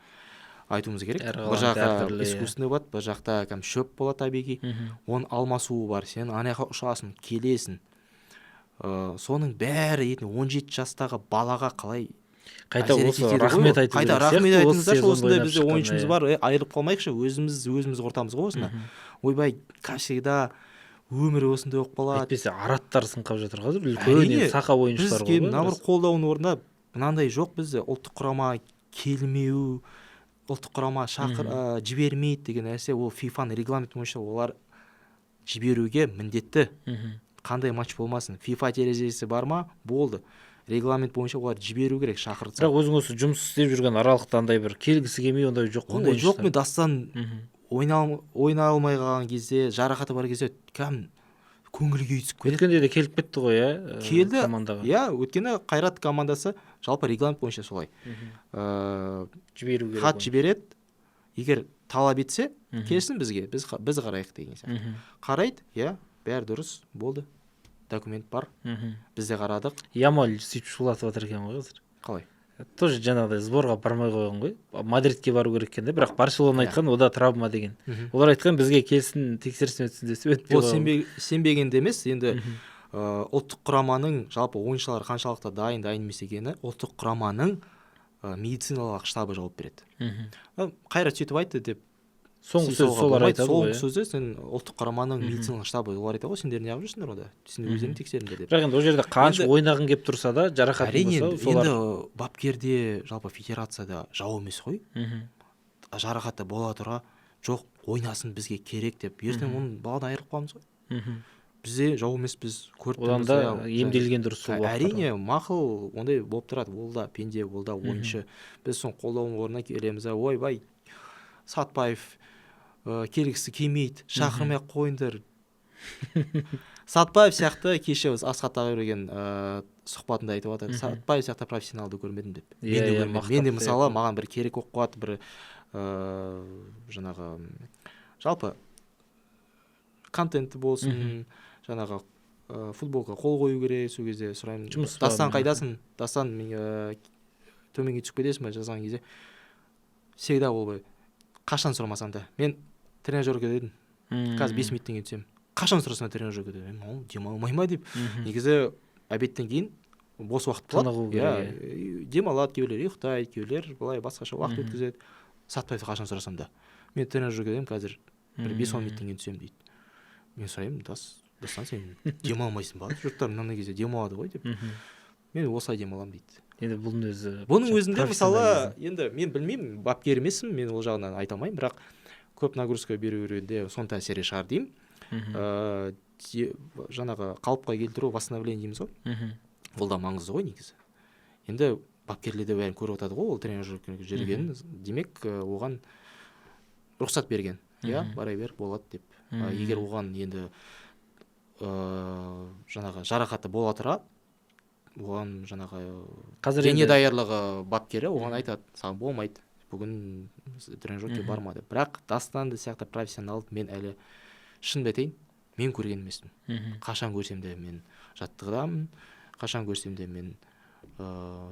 айтуымыз керек. Бір жақта искусственный болады, бір жақта шөп болады табиғи. Оның алмасуы бар. Сен анаяққа ұшасың, келесің. Соның бәрі 17 жастағы балаға қалай қайта осы рахмет айту керек. Қайта рахмет айтыңыздар, осындай бізде ойыншымыз бар. Айырып қалмайықшы, өзіміз ортамыз ғой осында. Ойбай, қашыда өмірі осындай оқып қалады. Әйтпесе араттар сынқап жатыр қазір. Үлкен сақа ойыншылар ғой. Бізге мына бір қолдауының орнында мынандай жоқ бізде. Ұлттық құрама келмеу, ұлттық құрама жібермейді деген нәрсе, ол FIFA-ның регламенті бойынша олар жіберуге міндетті. Қандай матч болмасын, FIFA терезесі бар ма, болды. Регламент бойынша олар жіберу керек, шақыртса. Бірақ өзің осы жұмыс істеп жүрген аралықта андай бір келгісі келмей ондай жоқ қой. Ондай жоқ, мен Дастан ойна алмай қалған кезде, жарақаты бар кезде көңілі күйісіп кетеді. Өткенде де келіп кетті ғой, келді командаға. Иә, өткені Қайрат командасы жалпы регламент бойынша солай. Жіберу керек. Хат жібереді. Егер талап етсе, келсін бізге, біз қарайық деген сияқты. Қарайды, иә, бәрі дұрыс, болды. Документ бар. Бізде қарадық. Ямаль сөйтіп шулатып жатыр екен ғой қазір. Қалай? Тоже жаңағыдай сборға бармай қойған ғой. Мадридке бару керек екен де, бірақ Барселона айтқан, ода травма деген. Олар айтқан бізге келсін, тексерістен өтсін десе өтпей қойған. Ол сенбегенде емес, енді ұлттық құраманың жалпы ойыншылар қаншалықты дайын емес екені ұлттық құраманың медициналық штабы жауап береді. Қайрат сөйтіп айтты деп соңғы сөз солар айтады ғой. Соңғы сөзі сен ұлттық құраманың медициналық штабы олар айтады ғой, сендер не қылып жүрсіңдер ода? Сендер өздерің тексеріңдер деп. Бірақ енді ол жерде қанша ойнағың келіп тұрса да, жарақат болса, солар. Енді бапкерде, жалпы федерацияда жау емес қой. Жарақаты бола тұра, жоқ, ойнасын бізге керек деп. Ертең оның баладан айырылып қаламыз ғой. Бізде жау емес, біз көріп тұрмыз. Одан да емделген дұрыс сол уақытта. Әрине, мақұл, ондай болып тұрады. Ол да пенде, ол да ойыншы. Біз соң қолдауының орнына келеміз. Ойбай, Сатпаев келгісі келмейді, шақырмай қойыңдар. Сатпаев сияқты кеше Асхат Тағыберген сұхбатында айтып жатыр, Сатпаев сияқты профессионалды көрмедім деп. Мен де көрмедім. Мен де мысалы маған бір керек болып қалады, бір жаңағы жалпы контенті болсын, жаңағы футболға қол қою керек, сол кезде сұраймын. Дастан қайдасың? Дастан, мен төменге түсіп кетесің ба жазған кезде? Всегда болбай. Қашан сұрамасам да. Мен тренажерге дедім. Қазір 5 минуттан кейін түсемін. Қашан сұрасам тренажерге дедім. Демалмай ма деп. Негізі обедтен кейін бос уақыт болады. Демалады, кейбіреулер ұйықтайды, кейбіреулер былай басқаша уақыт өткізеді. Сатпаевты қашан сұрасам да. Мен тренажерге дедім, қазір бір 5-10 минуттан кейін түсемін дейді. Мен сұраймын, Дастан, сен демалмайсың ба? Жұрттар мынандай кезде демалады ғой деп. Мен осылай демаламын дейді. Енді бұның өзінде мысалы, енді мен білмеймін, бапкер емеспін, мен ол жағынан айта алмаймын, бірақ көп нагрузка беруде соны әсері шығар деймін. Жаңағы қалыпқа келтіру, восстановление дейміз ғой. Ол да маңызды ғой негізі. Енді бапкерлерде бәрін көріп отырады ғой, ол тренажер жүргенін, демек оған рұқсат берген. Я, барай бер, болады деп. Егер оған енді жаңағы жарақаты бола тұра, оған жаңағы дене даярлығы бапкері оған айтады, саған болмайды, бүгін тренажерге барма деп. Бірақ Дастанды сияқты профессионалды мен әлі шын айтайын, мен көрген емеспін. Қашан көрсем де мен жаттығыдамын, қашан көрсем де мен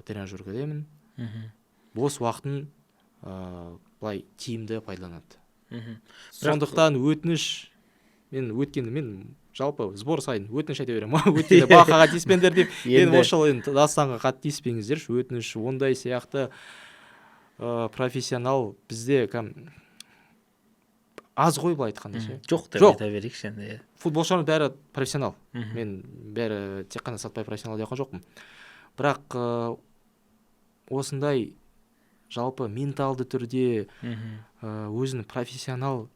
тренажердемін. Бос уақытын былай тиімді пайдаланады. Сондықтан өтініш, мен жалпы сбор сайын өтініш айта беремін. Өткенде бақаға тиіспеңдер деп. Енді ошол Дастанға қатты тиіспеңіздерші, өтініш ондай сияқты профессионал бізде аз ғой былай айтқанда ше. Жоқ деп айта берейікші енді. Футболшылар бәрі профессионал. Мен бәрі тек қана Сатпаев профессионал деп жоқпын. Бірақ осындай жалпы менталды түрде өзінің профессионал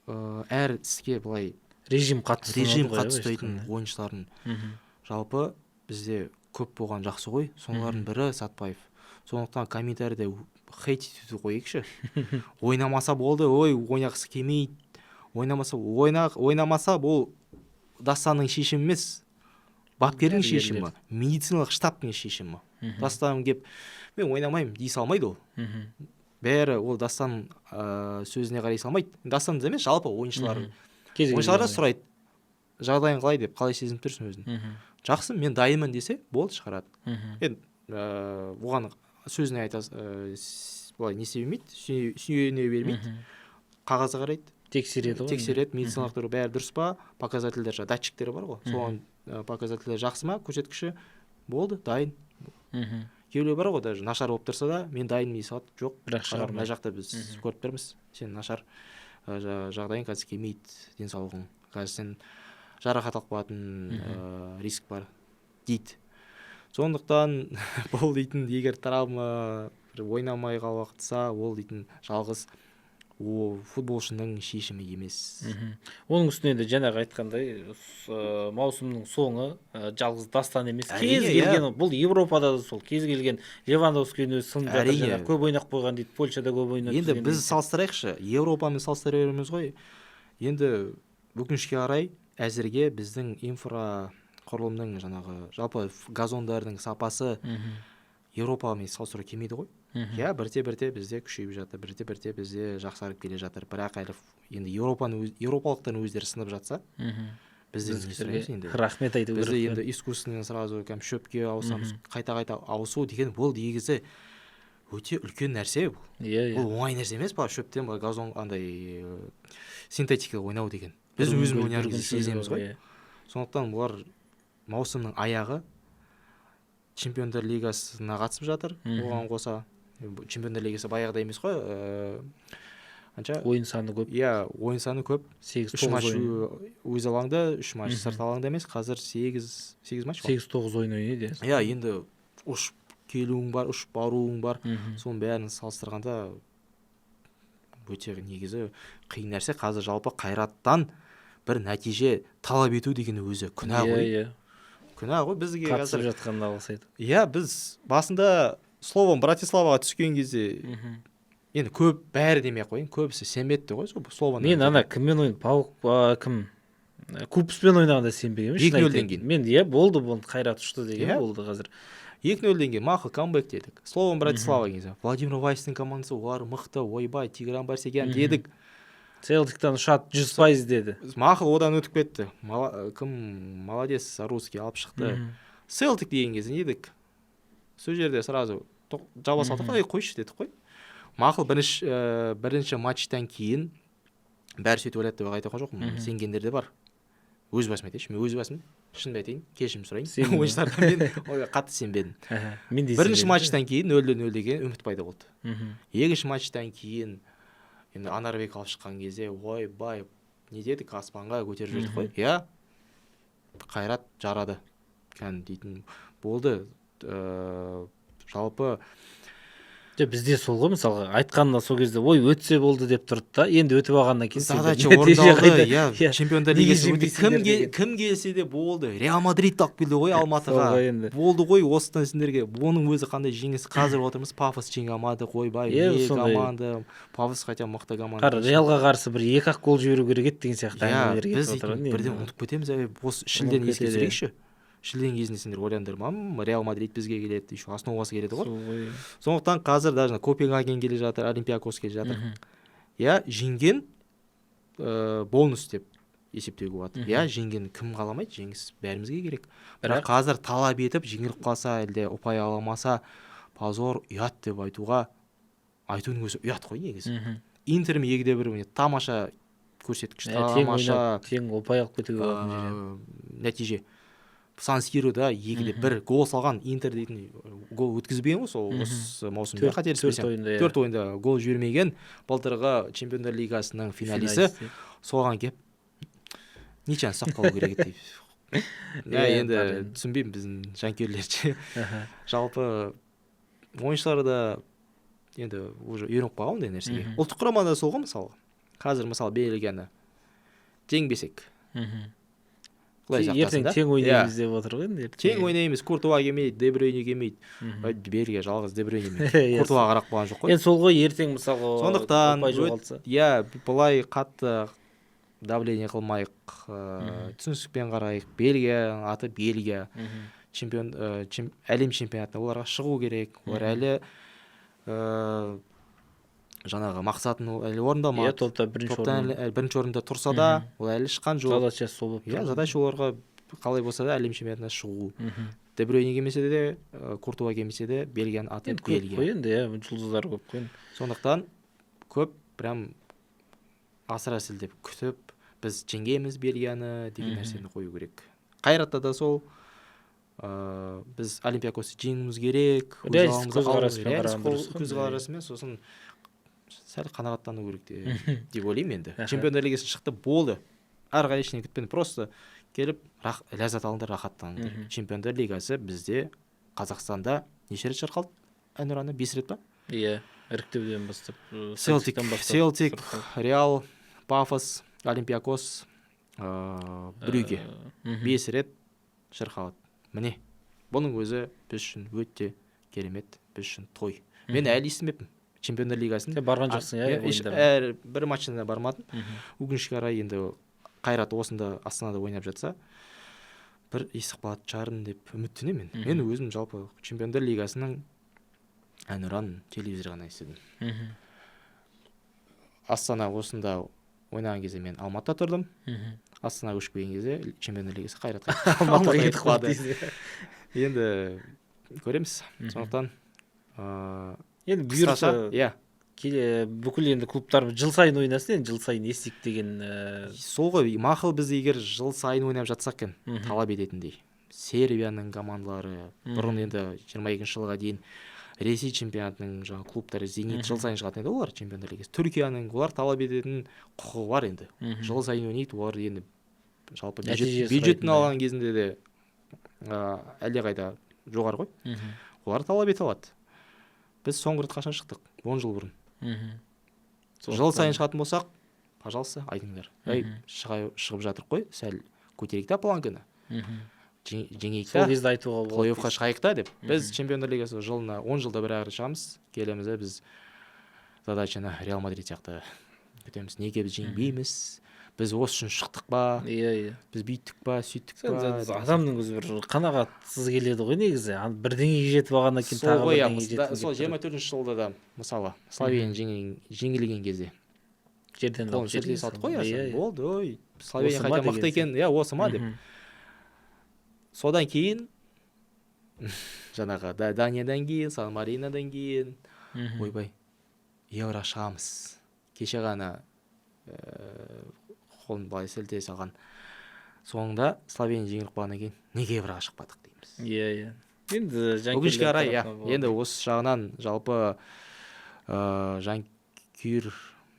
әр іске былай режим қатыстайтын ойыншылардың жалпы бізде көп болған жақсы ғой. Солардың бірі Сатпаев. Сондықтан комментарийде хейт етуді қойайықшы. Ойнамаса болды, ойнағысы келмейді. Ойнамаса бұл Дастанның шешімі емес, бапкердің шешімі, медициналық штабтың шешімі. Дастан кеп, мен ойнамаймын дей салмайды ол. Бәрі ол Дастанның сөзіне қарай салмайды. Дастанды емес, жалпы ойыншылардан сұрайды. Жағдайың қалай деп, қалай сезініп тұрсың өзін. Жақсы, мен дайынмын десе, болды шығарады. Оған сөзіне айтасы, былай не себемейді, сүйене бермейді. Қағазы қарайды. Тексереді, медициналық түрі бәрі дұрыс па, показательдер, датчиктері бар ғой. Соған показательдер жақсы ма, көрсеткіші болды, дайын. Кейбіреулер бар ғой, даже нашар болып тұрса да, мен дайын дей салады. Жоқ, мына жақта біз көріп тұрмыз. Сен нашар жағдайың қазір келмейді, денсаулығың. Қазір сен жарақат алып қалатын риск бар дейді. Сондықтан бұл дейтін, егер травма ойнамай қалса, ол дейтін жалғыз футболшының шешімі емес. Оның үстіне де жаңағы айтқандай, маусымның соңы жалғыз Дастан емес, кез келген, бұл Европада да сол, кез келген Левандовскийдің өзі сынып жатыр, көп ойнақ қойған дейді, Польшада көп ойнақ. Енді біз салыстырайықшы, Европамен салыстыра береміз ғой. Енді өкінішке қарай әзірге біздің инфрақұрылымның жаңағы жалпы газондардың сапасы Европамен салыстыруға келмейді ғой. Я, бірте-бірте бізде күшейіп жатыр, бірте-бірте бізде жақсарып келе жатыр. Бірақ әлі енді еуропалықтардың өздері сынып жатса, бізден не сұраймыз енді? Рахмет айту керек. Бізде енді искусственно сразу шөпке ауысамыз, қайта-қайта ауысу деген бұл негізі өте үлкен нәрсе бұл. Бұл оңай нәрсе емес, шөптен газон андай синтетика ойнау деген. Біз өзіміз ойнағымызды сеземіз ғой. Сондықтан бұлар маусымның аяғы Чемпиондар лигасына қатысып жатыр. Оған қоса Чемпиондар лигасы баяғыда емес қой. Ойын саны көп. Иә, ойын саны көп. 8-9 матч өз алаңда, 3 матч сырт алаңда емес. Қазір 8 матч бар. 8-9 ойын ойнайды. Иә, енді ұшып келуің бар, ұшып баруың бар. Соның бәрін салыстырғанда өте негізі қиын нәрсе. Қазір жалпы Қайраттан бір нәтиже талап ету деген өзі күнә ғой. Күнә ғой бізге қатысып жатқанына алғыс айтып. Иә, біз басында словом Братиславаға түскен кезде енді көп бәрі демей қойын, көбісі сенбетті ғой словоны. Мен ана кіммен ойын, Паук кім? Кубспен ойнағанда сенбегенмін. 2-0-ден кейін. Мен болды Қайрат ұшты деген болды қазір. 2-0-ден кейін мақұл камбэк дедік. Словом Братислава кезі. Владимир Вайстың командасы олар мықты, ойбай, Тигран Барсегян дедік. Селтиктан ұшады 100% деді. Мақұл одан өтіп кетті. Кім молодец, русский алып шықты. Селтик деген кезде не дедік? Сол жерде сразу жаба салдық қой, қойшы дедік қой. Мақұл бірінші матчтан кейін бәрі сөйтіп ойлады деп айта жоқпын. Сенгендер де бар. Өз басым айтайыншы, мен өз басым шынымды айтайын, кешірім сұрайын. Ойыншылардан мен қатты сенбедім. Бірінші матчтан кейін 0-0 деген үміт пайда болды. Екінші матчтан кейін енді Анарбек алып шыққан кезде, ойбай, не дедік, аспанға көтеріп жүрдік қой. Иә, Қайрат жарады. Дейтін болды. Жалпы бізде сол ғой, мысалға айтқанына сол кезде ой өтсе болды деп тұрды да, енді өтіп алғаннан кейін задача орындалды. Иә, чемпиондар лигасы кім келсе де болды. Реал Мадрид алып келді ғой Алматыға. Болды ғой, осыдан сендерге. Оның өзі қандай жеңіс. Қазір отырмыз, Пафос жеңе алмады, ойбай, не команда. Пафос хотя мықты команда. Реалға қарсы бір 2-ақ гол жіберу керек еді деген сияқты. Біз бірден ұмытып кетеміз. Осы шілдені еске түсірейікші. Шілден кезінде сендер ойландар ма, Реал Мадрид бізге келеді, еще основасы келеді ғой. Сондықтан қазір даже Копенгаген келе жатыр, Олимпиакос келе жатыр. Иә, жеңген бонус деп есептеуге болады. Иә, жеңген кім қаламайды, жеңіс бәрімізге керек. Бірақ қазір талап етіп жеңіліп қалса, әлде ұпай аламаса, позор, ұят деп айтудың өзі ұят қой негізі. Интер 2-1 тамаша көрсеткіш, тамаша тең ұпай алып кетуге болатын нәтиже. Сан-Сирода 2-1 гол салған Интер дейтін гол өткізбеген ғой сол осы маусымда, қателеспесем 4 ойында гол жібермеген былтырғы Чемпиондар лигасының финалисі соған кеп ничаны ұстап қалу керек еді. Енді түсінбеймін біздің жанкүйерлерше. Жалпы ойыншылары да енді уже үйреніп қалған ондай нәрсеге. Ұлттық құрамада сол ғой, мысалы. Қазір мысалы Бельгияны жеңбесек. Ертең тең ойнаймыз деп отыр ғой енді. Тең ойнаймыз, Куртуа келмейді, Де Брюйне келмейді. Бельгия жалғыз Де Брюйне. Куртуа қарап қалған жоқ қой. Енді сол ғой, ертең мысалға сондықтан былай қатты давление қылмайық, түсіністікпен қарайық. Бельгия аты Бельгия. Әлем чемпионатына оларға шығу керек. Олар әлі жаңағы мақсатын әлі орындамады. Топта бірінші орында тұрса да, ол әлі шыққан жоқ. Задача сол болып тұр. Задача оларға қалай болса да әлем чемпионатына шығу. Де Брюйне келмесе де, Куртуа келмесе де, Бельгияның аты Бельгия. Енді жұлдыздар көп қой. Сондықтан көп прям асыра сілтеп күтіп, біз жеңеміз Бельгияны деген нәрсені қою керек. Қайратта да сол, біз Олимпиакосты жеңуіміз керек. Көзқарасымен сосын сәл қанағаттану керек деп ойлаймын енді. Чемпиондар лигасы шықты, болды. Әрі қарай ештеңе күтпеңдер, просто келіп ләззат алыңдар, рахаттаныңдар. Чемпиондар лигасы бізде Қазақстанда неше рет шырқалды? Әнұраны 5 рет па? Иә, іріктеуден бастап. Селтик, Реал, Пафос, Олимпиакос, Брюгге 5 рет шырқалады. Міне, бұның өзі біз үшін өте керемет, біз үшін той. Мен әлі естімеппін. Чемпиондар лигасын барған жоқсың, әр бір матчына бармадым. Өкінішке қарай енді Қайрат осында Астанада ойнап жатса, бір естіп қалатын шығармын деп үміттенемін. Мен өзім жалпы Чемпиондар лигасының әнұранын телевизордан естідім. Астана осында ойнаған кезде мен Алматыда тұрдым. Астана көшіп келген кезде Чемпиондар лигасы Қайратқа Алматыға кетіп қалды. Енді көреміз. Сондықтан енді бұйырса, бүкіл енді клубтар жыл сайын ойнасын, енді жыл сайын естейік деген. Сол ғой, мақұл біз егер жыл сайын ойнап жатсақ екен, талап ететіндей. Сербияның командалары, бұрын енді 22-ші жылға дейін Ресей чемпионатының жаңа клубтары Зенит жыл сайын шығатын еді олар Чемпиондар лигасы. Түркияның олар талап ететін құқығы бар енді. Жыл сайын ойнайды, олар енді жалпы бюджетін алған кезінде де әлдеқайда жоғары ғой. Олар талап ете алады. Біз соңғы рет қашан шықтық? 10 жыл бұрын. Жыл сайын шығатын болсақ, пожалуйста, айтыңдар. Шығып жатыр қой, сәл көтерейік та планканы. Жеңейік та, плей-оффқа шығайық та деп. Біз Чемпиондар лигасы жылына 10 жылда бір ағыр шығамыз. Келеміз, біз задачаны Реал Мадрид сияқты күтеміз. Неге біз жеңбейміз, біз осы үшін шықтық па, Иә. біз бүйттік па, сөйттік па. Адамның өзі бір қанағатсыз келеді ғой негізі. Бірдеңеге жетіп алғаннан кейін Сол тағы ғой, бірдеңеге жеткім сол келіп 24-ші жылда да мысалы Словения жеңілген кезде жерден қолын сілтей салдық қой, болды, ой, Словения қайта мықты екен, осы ма деп. Содан кейін жаңағы Даниядан кейін, Сан Маринодан кейін ойбай, евро шығамыз. Кеше ғана қолын былай сілтей салған. Соңында Словения жеңіліп қалғаннан кейін неге евроға шықпадық дейміз. Иә. Енді өкінішке қарай, енді осы жағынан жалпы жанкүйер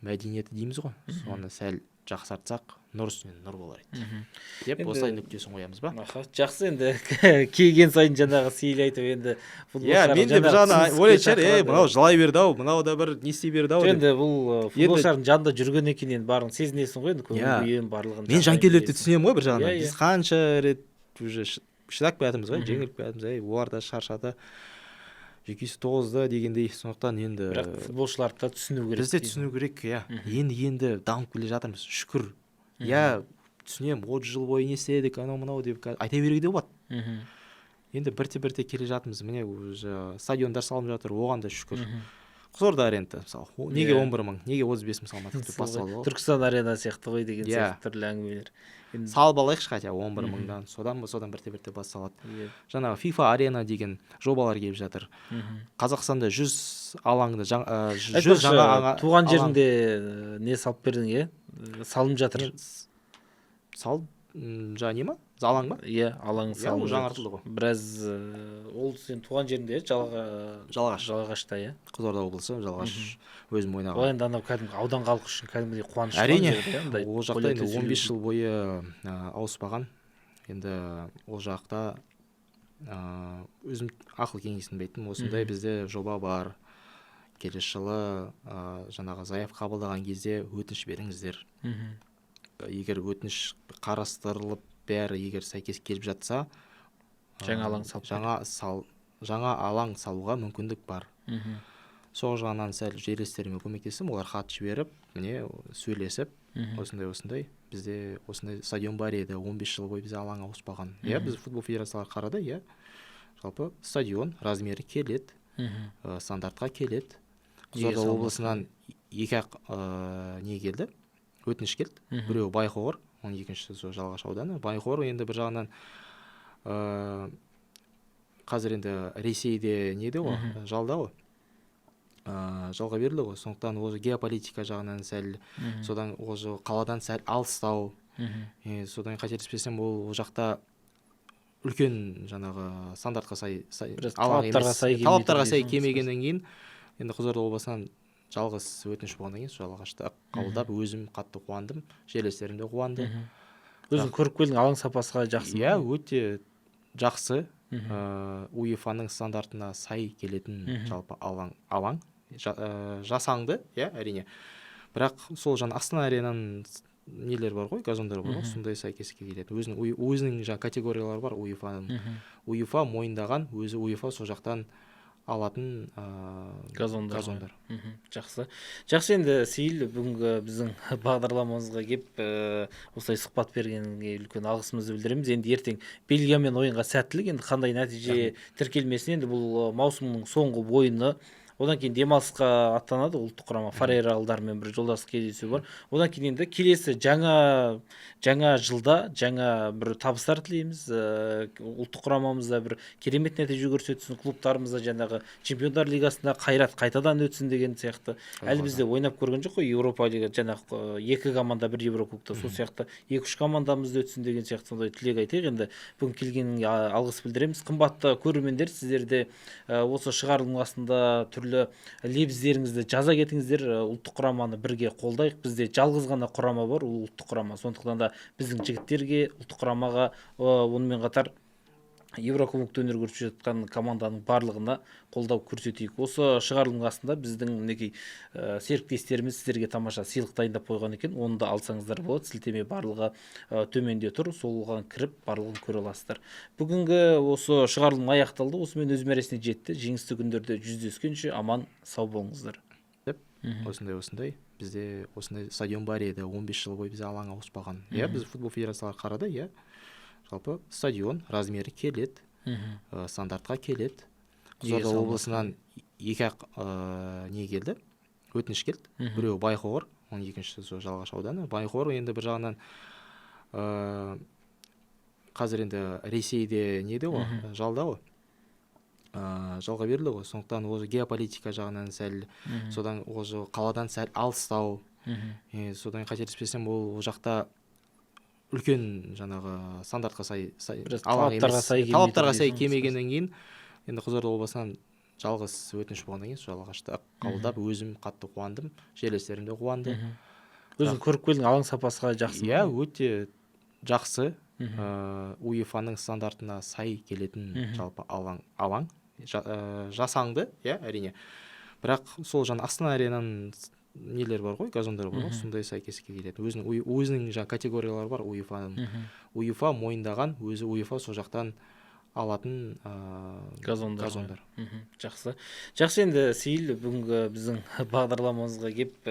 мәдениеті дейміз ғой, соны сәл жақсартсақ нұр үстіне нұр болар еді деп осылай нүктесін қоямыз ба. Жақсы, енді келген сайын жаңағы сейіл айтып, енді мен де бір жағынан ойлайтын шығар, мынау жылай берді ау, мынау да бір не істей берді ау. Енді бұл футболшылардың жанында жүргеннен кейін енді барын сезінесің ғой, енді көңіл барлығын. Мен жанкүйерлерді түсінемін ғой бір жағынан. Біз қанша рет уже шыдап келатырмыз ғой, жеңіліп келатырмыз, олар да шаршады, жүйкесі тозды дегендей. Сондықтан енді бірақ футболшыларды да түсіну керек. Біз де түсіну керек, енді дамып келе жатырмыз, шүкір. Түсінемін, 30 жыл бойы не істедік, анау-мынау деп айта беруге де болады. Енді бірте-бірте келе жатырмыз. Міне уже стадиондар салынып жатыр, оған да шүкір. Қызылорда арена мысалы, неге 11 мың, неге 35 мың салмадық деп басталды ғой. Түркістан арена сияқты ғой деген сияқты түрлі әңгімелер. Салып алайықшы хотя 11 мыңдан, содан бірте-бірте басталады. Жаңағы FIFA арена деген жобалар келіп жатыр. Қазақстанда 100 алаңды, 100 жаңа туған жерінде не салып бердің, салынып жатыр. Салып, жаңа не ма? Алаң ба? Алаң салынып жаңартылды ғой. Біраз ол сен туған жерінде Жалағашта, Қызылорда облысы, Жалағаш өзім ойнаған. Ол енді анау кәдімгі аудан халқы үшін кәдімгідей қуаныш. Әрине, ол жақта енді 15 жыл бойы ауыспаған. Енді ол жақта өзім ақыл кеңесін беттім. Осындай бізде жоба бар. Келесі жылы жаңағы заявка қабылдаған кезде өтініш беріңіздер. Егер өтініш қарастырылып бәрі егер сәйкес келіп жатса, жаңа алаң салуға мүмкіндік бар. Сол жағынан сәл жерлестеріме көмектесім, олар хат жіберіп, міне сөйлесіп, осындай бізде осындай стадион бар еді, 15 жыл бойы бізде алаң ауыспаған. Біз футбол федерациялары қарады, жалпы стадион размері келеді, стандартқа келеді. Қызылорда облысынан екі-ақ не келді, өтініш келді. Біреу Байқоңыр, оның екіншісі сол Жалағаш ауданы. Байқоңыр енді бір жағынан қазір енді Ресейде неде ғой, жалда ғой, жалға берілді ғой. Сондықтан ол геополитика жағынан сәл, содан ол қаладан сәл алыстау. Содан қателеспесем, ол жақта үлкен жаңағы стандартқа сай талаптарға сай келмегеннен кейін, енді Қызылорда облысынан жалғыз өтініш болғаннан кейін Жалағашты қабылдап, өзім қатты қуандым, жерлестерім де қуанды. Өзің көріп келдің, алаң сапасыға жақсы? Өте жақсы. УЕФА-ның стандартына сай келетін жалпы алаң. Жасанды, әрине. Бірақ сол Астана аренаның нелер бар ғой, газондар бар ғой, сондай сәйкеске келеді. Өзінің категориялары бар УЕФА-ның. УЕФА мойындаған, өзі УЕФА сол жақтан алатын газондар. Жақсы. Енді Сейіл, бүгінгі біздің бағдарламамызға кеп осылай сұхбат бергеніңе үлкен алғысымызды білдіреміз. Енді ертең Бельгиямен ойынға сәттілік, енді қандай нәтиже тіркелмесін, енді бұл маусымның соңғы ойыны. Одан кейін демалысқа аттанады ұлттық құрама, Фарералдармен бір жолдастық кездесу бар. Одан кейін енді келесі жаңа жылда жаңа бір табыстар тілейміз. Ұлттық құрамамызда бір керемет нәтиже көрсетсін, клубтарымызда жаңағы Чемпиондар лигасында қайрат қайтадан өтсін деген сияқты. Әлі бізде ойнап көрген жоқ қой, Еуропа лига жаңағы 2 команда бір Еврокубокта, сол сияқты 2-3 командамыз өтсін деген сияқты сондай тілек айтайық. Енді бүгін келгеніңе алғыс білдіреміз. Қымбатты көрермендер, сіздерде осы шығарылымның астында түрлі лебіздеріңізді жаза кетіңіздер. Ұлттық құраманы бірге қолдайық. Бізде жалғыз ғана құрама бар, ол ұлттық құрама. Сондықтан да біздің жігіттерге, ұлттық құрамаға, онымен қатар Еврокубокта өнер көрсетіп жатқан команданың барлығына қолдау көрсетейік. Осы шығарылымның астында біздің мінекей серіктестеріміз сіздерге тамаша сыйлық дайындап қойған екен. Оны да алсаңыздар болады. Сілтеме барлығы төменде тұр. Солған кіріп барлығын көре аласыздар. Бүгінгі осы шығарылым аяқталды. Осымен өз мәресіне жетті. Жеңісті күндерде жүздескенше аман сау болыңыздар. Осындай бізде осындай стадион бар еді, 15 жыл бойы бізде алаң ауыспаған. Иә, біз футбол федерациялары қарады, иә, жалпы стадион размері келеді, стандартқа келеді. Қызылорда облысынан 2-ақ не келді, өтініш келді. Біреуі Байқоңыр, оның екіншісі сол Жалағаш ауданы. Байқоңыр енді бір жағынан қазір енді Ресейде неде ғой, жалда ғой, жалға берілді ғой. Сондықтан ол геополитика жағынан сәл, содан ол қаладан сәл алыстау. Содан қателеспесем, ол жақта үлкен жаңағы стандартқа сай талаптарға сай келмегеннен кейін, енді Қызылорда облысынан жалғыз өтініш болғаннан кейін Жалағашты қабылдап, өзім қатты қуандым, жерлестерім де қуанды. Өзің көріп келдің, алаң сапасыға жақсы? Иә, өте жақсы. УЕФА-ның стандартына сай келетін жалпы алаң жасаңды, иә, әрине. Бірақ сол жаңа Астана аренаның нелер бар ғой, газондар бар ғой, сондай сәйкеске келеді. Өзінің жаңа категориялары бар УЕФА-ның. УЕФА мойындаған, өзі УЕФА сол жақтан алатын газондар. Жақсы. Жақсы, енді Сейіл, бүгінгі біздің бағдарламамызға кеп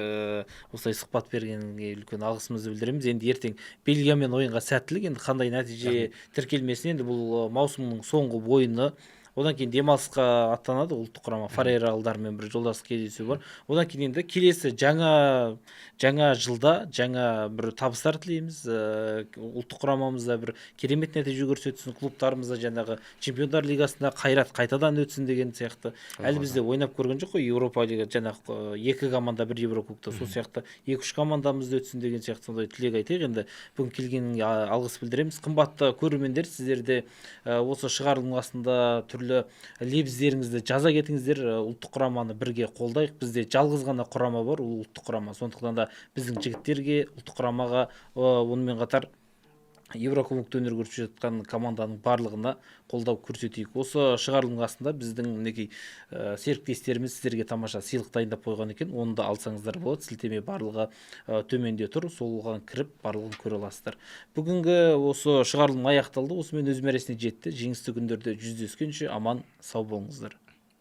осылай сұхбат бергеніңе үлкен алғысымызды білдіреміз. Енді ертең Бельгиямен ойынға сәттілік, енді қандай нәтиже тіркелмесін, енді бұл маусымның соңғы ойыны. Одан кейін демалысқа аттанады ұлттық құрама, Фарералдармен бір жолдастық кездесу бар. Одан кейін енді келесі жаңа жылда жаңа бір табыстар тілейміз. Ұлттық құрамамызда бір керемет нәтиже көрсетсін, клубтарымызда жаңағы Чемпиондар лигасында қайрат қайтадан өтсін деген сияқты. Әлі бізде ойнап көрген жоқ қой, Еуропа лига жаңағы 2 команда бір Еврокубокта, сол сияқты 2-3 командамызды өтсін деген сияқты сондай тілек айтайық. Енді бүгін келгеніңе алғыс білдіреміз. Қымбатты көрермендер, сіздерде осы шығарылымның астында түрлі лебіздеріңізді жаза кетіңіздер. Ұлттық құраманы бірге қолдайық. Бізде жалғыз ғана құрама бар, ол ұлттық құрама. Сондықтан да біздің жігіттерге, ұлттық құрамаға, онымен қатар Еврокубокта өнер көрсетіп жатқан команданың барлығына қолдау көрсетейік. Осы шығарылымның астында біздің мінекей серіктестеріміз сіздерге тамаша сыйлық дайындап қойған екен. Оны да алсаңыздар болады. Сілтеме барлығы төменде тұр. Солған кіріп барлығын көре аласыздар. Бүгінгі осы шығарылым аяқталды. Осымен өз мәресіне жетті. Жеңісті күндерде жүздескенше аман сау болыңыздар.